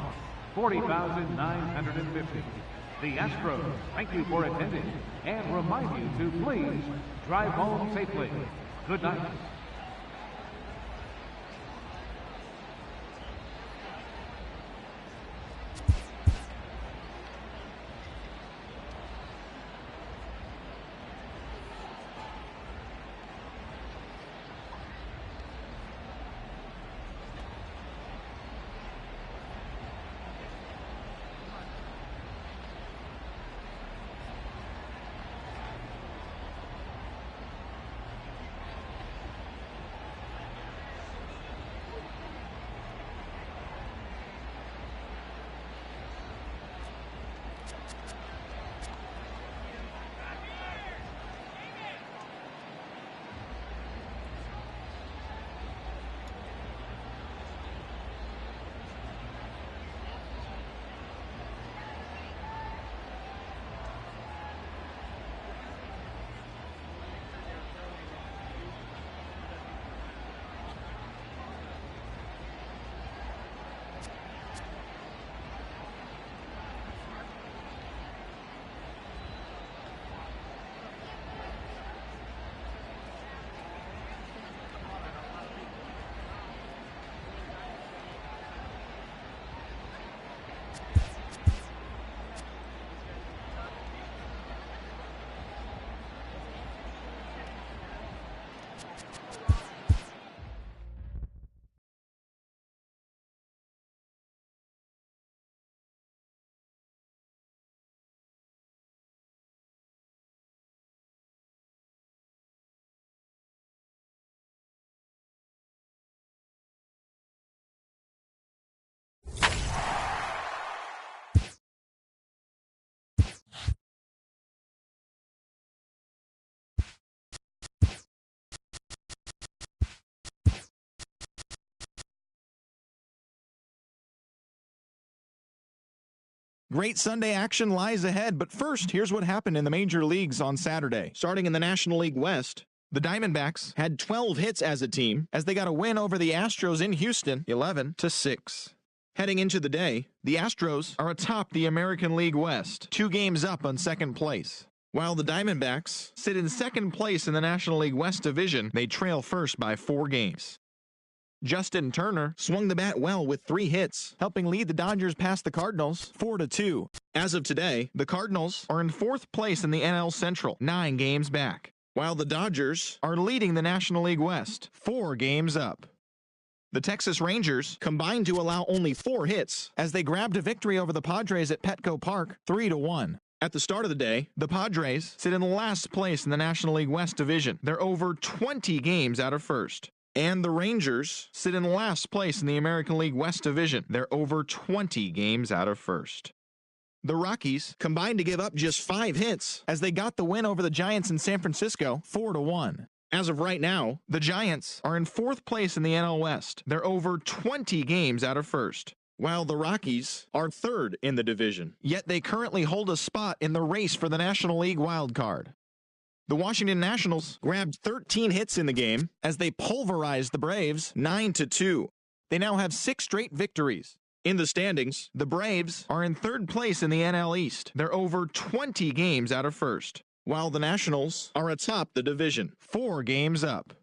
40,950. The Astros thank you for attending and remind you to please drive home safely. Good night. Great Sunday action lies ahead, but first, here's what happened in the major leagues on Saturday. Starting in the National League West, the Diamondbacks had 12 hits as a team as they got a win over the Astros in Houston, 11-6. Heading into the day, the Astros are atop the American League West, 2 games up on second place. While the Diamondbacks sit in second place in the National League West division, they trail first by 4 games. Justin Turner swung the bat well with 3 hits, helping lead the Dodgers past the Cardinals 4-2. As of today, the Cardinals are in 4th place in the NL Central, 9 games back, while the Dodgers are leading the National League West, 4 games up. The Texas Rangers combined to allow only 4 hits as they grabbed a victory over the Padres at Petco Park, 3-1. At the start of the day, the Padres sit in last place in the National League West division. They're over 20 games out of first. And the Rangers sit in last place in the American League West Division. They're over 20 games out of first. The Rockies combined to give up just 5 hits as they got the win over the Giants in San Francisco 4-1. As of right now, the Giants are in 4th place in the NL West. They're over 20 games out of first, while the Rockies are 3rd in the division. Yet they currently hold a spot in the race for the National League wild card. The Washington Nationals grabbed 13 hits in the game as they pulverized the Braves 9-2. They now have 6 straight victories. In the standings, the Braves are in 3rd place in the NL East. They're over 20 games out of first, while the Nationals are atop the division, 4 games up.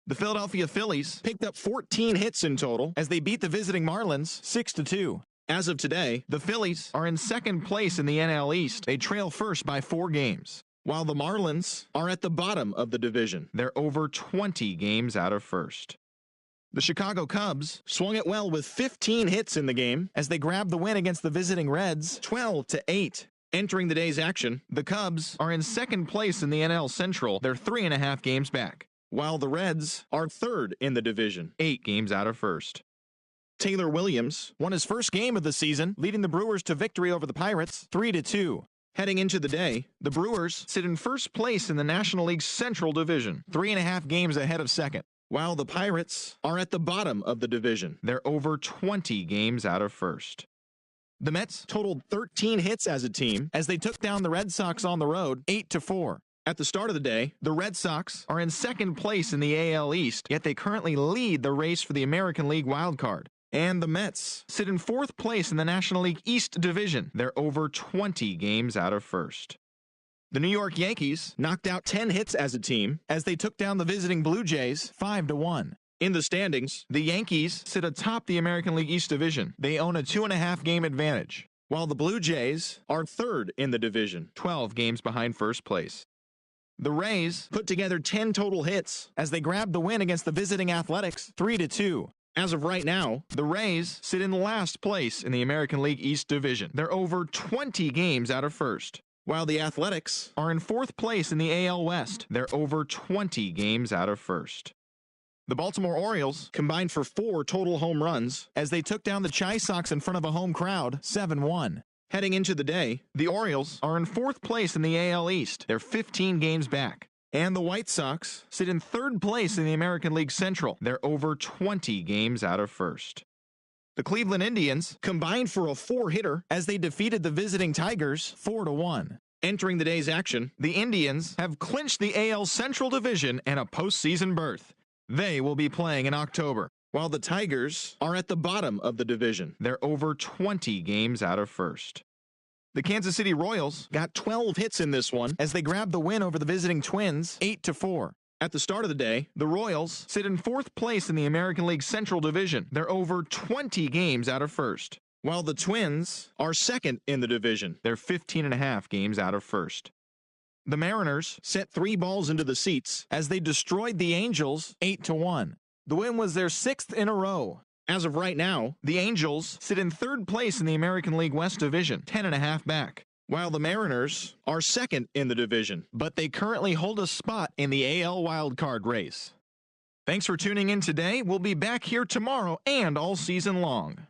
The Philadelphia Phillies picked up 14 hits in total as they beat the visiting Marlins 6-2. As of today, the Phillies are in 2nd place in the NL East. They trail first by 4 games. While the Marlins are at the bottom of the division. They're over 20 games out of first. The Chicago Cubs swung it well with 15 hits in the game as they grabbed the win against the visiting Reds 12-8. Entering the day's action, the Cubs are in 2nd place in the NL Central. They're 3.5 games back, while the Reds are 3rd in the division, 8 games out of first. Taylor Williams won his first game of the season, leading the Brewers to victory over the Pirates 3-2. Heading into the day, the Brewers sit in 1st place in the National League's Central Division, 3.5 games ahead of 2nd, while the Pirates are at the bottom of the division. They're over 20 games out of first. The Mets totaled 13 hits as a team as they took down the Red Sox on the road 8-4. At the start of the day, the Red Sox are in 2nd place in the AL East, yet they currently lead the race for the American League wildcard. And the Mets sit in 4th place in the National League East Division. They're over 20 games out of first. The New York Yankees knocked out 10 hits as a team as they took down the visiting Blue Jays 5-1. In the standings, the Yankees sit atop the American League East Division. They own a 2.5 game advantage, while the Blue Jays are 3rd in the division, 12 games behind first place. The Rays put together 10 total hits as they grabbed the win against the visiting Athletics 3-2. As of right now, the Rays sit in last place in the American League East Division. They're over 20 games out of first, while the Athletics are in 4th place in the AL West. They're over 20 games out of first. The Baltimore Orioles combined for 4 total home runs as they took down the Chi Sox in front of a home crowd 7-1. Heading into the day, the Orioles are in 4th place in the AL East. They're 15 games back. And the White Sox sit in 3rd place in the American League Central. They're over 20 games out of first. The Cleveland Indians combined for a 4-hitter as they defeated the visiting Tigers 4-1. Entering the day's action, the Indians have clinched the AL Central Division and a postseason berth. They will be playing in October, while the Tigers are at the bottom of the division. They're over 20 games out of first. The Kansas City Royals got 12 hits in this one as they grabbed the win over the visiting Twins 8-4. At the start of the day, the Royals sit in 4th place in the American League Central Division. They're over 20 games out of first, while the Twins are 2nd in the division. They're 15.5 games out of first. The Mariners sent 3 balls into the seats as they destroyed the Angels 8-1. The win was their 6th in a row. As of right now, the Angels sit in 3rd place in the American League West Division, 10.5 back, while the Mariners are 2nd in the division, but they currently hold a spot in the AL wildcard race. Thanks for tuning in today. We'll be back here tomorrow and all season long.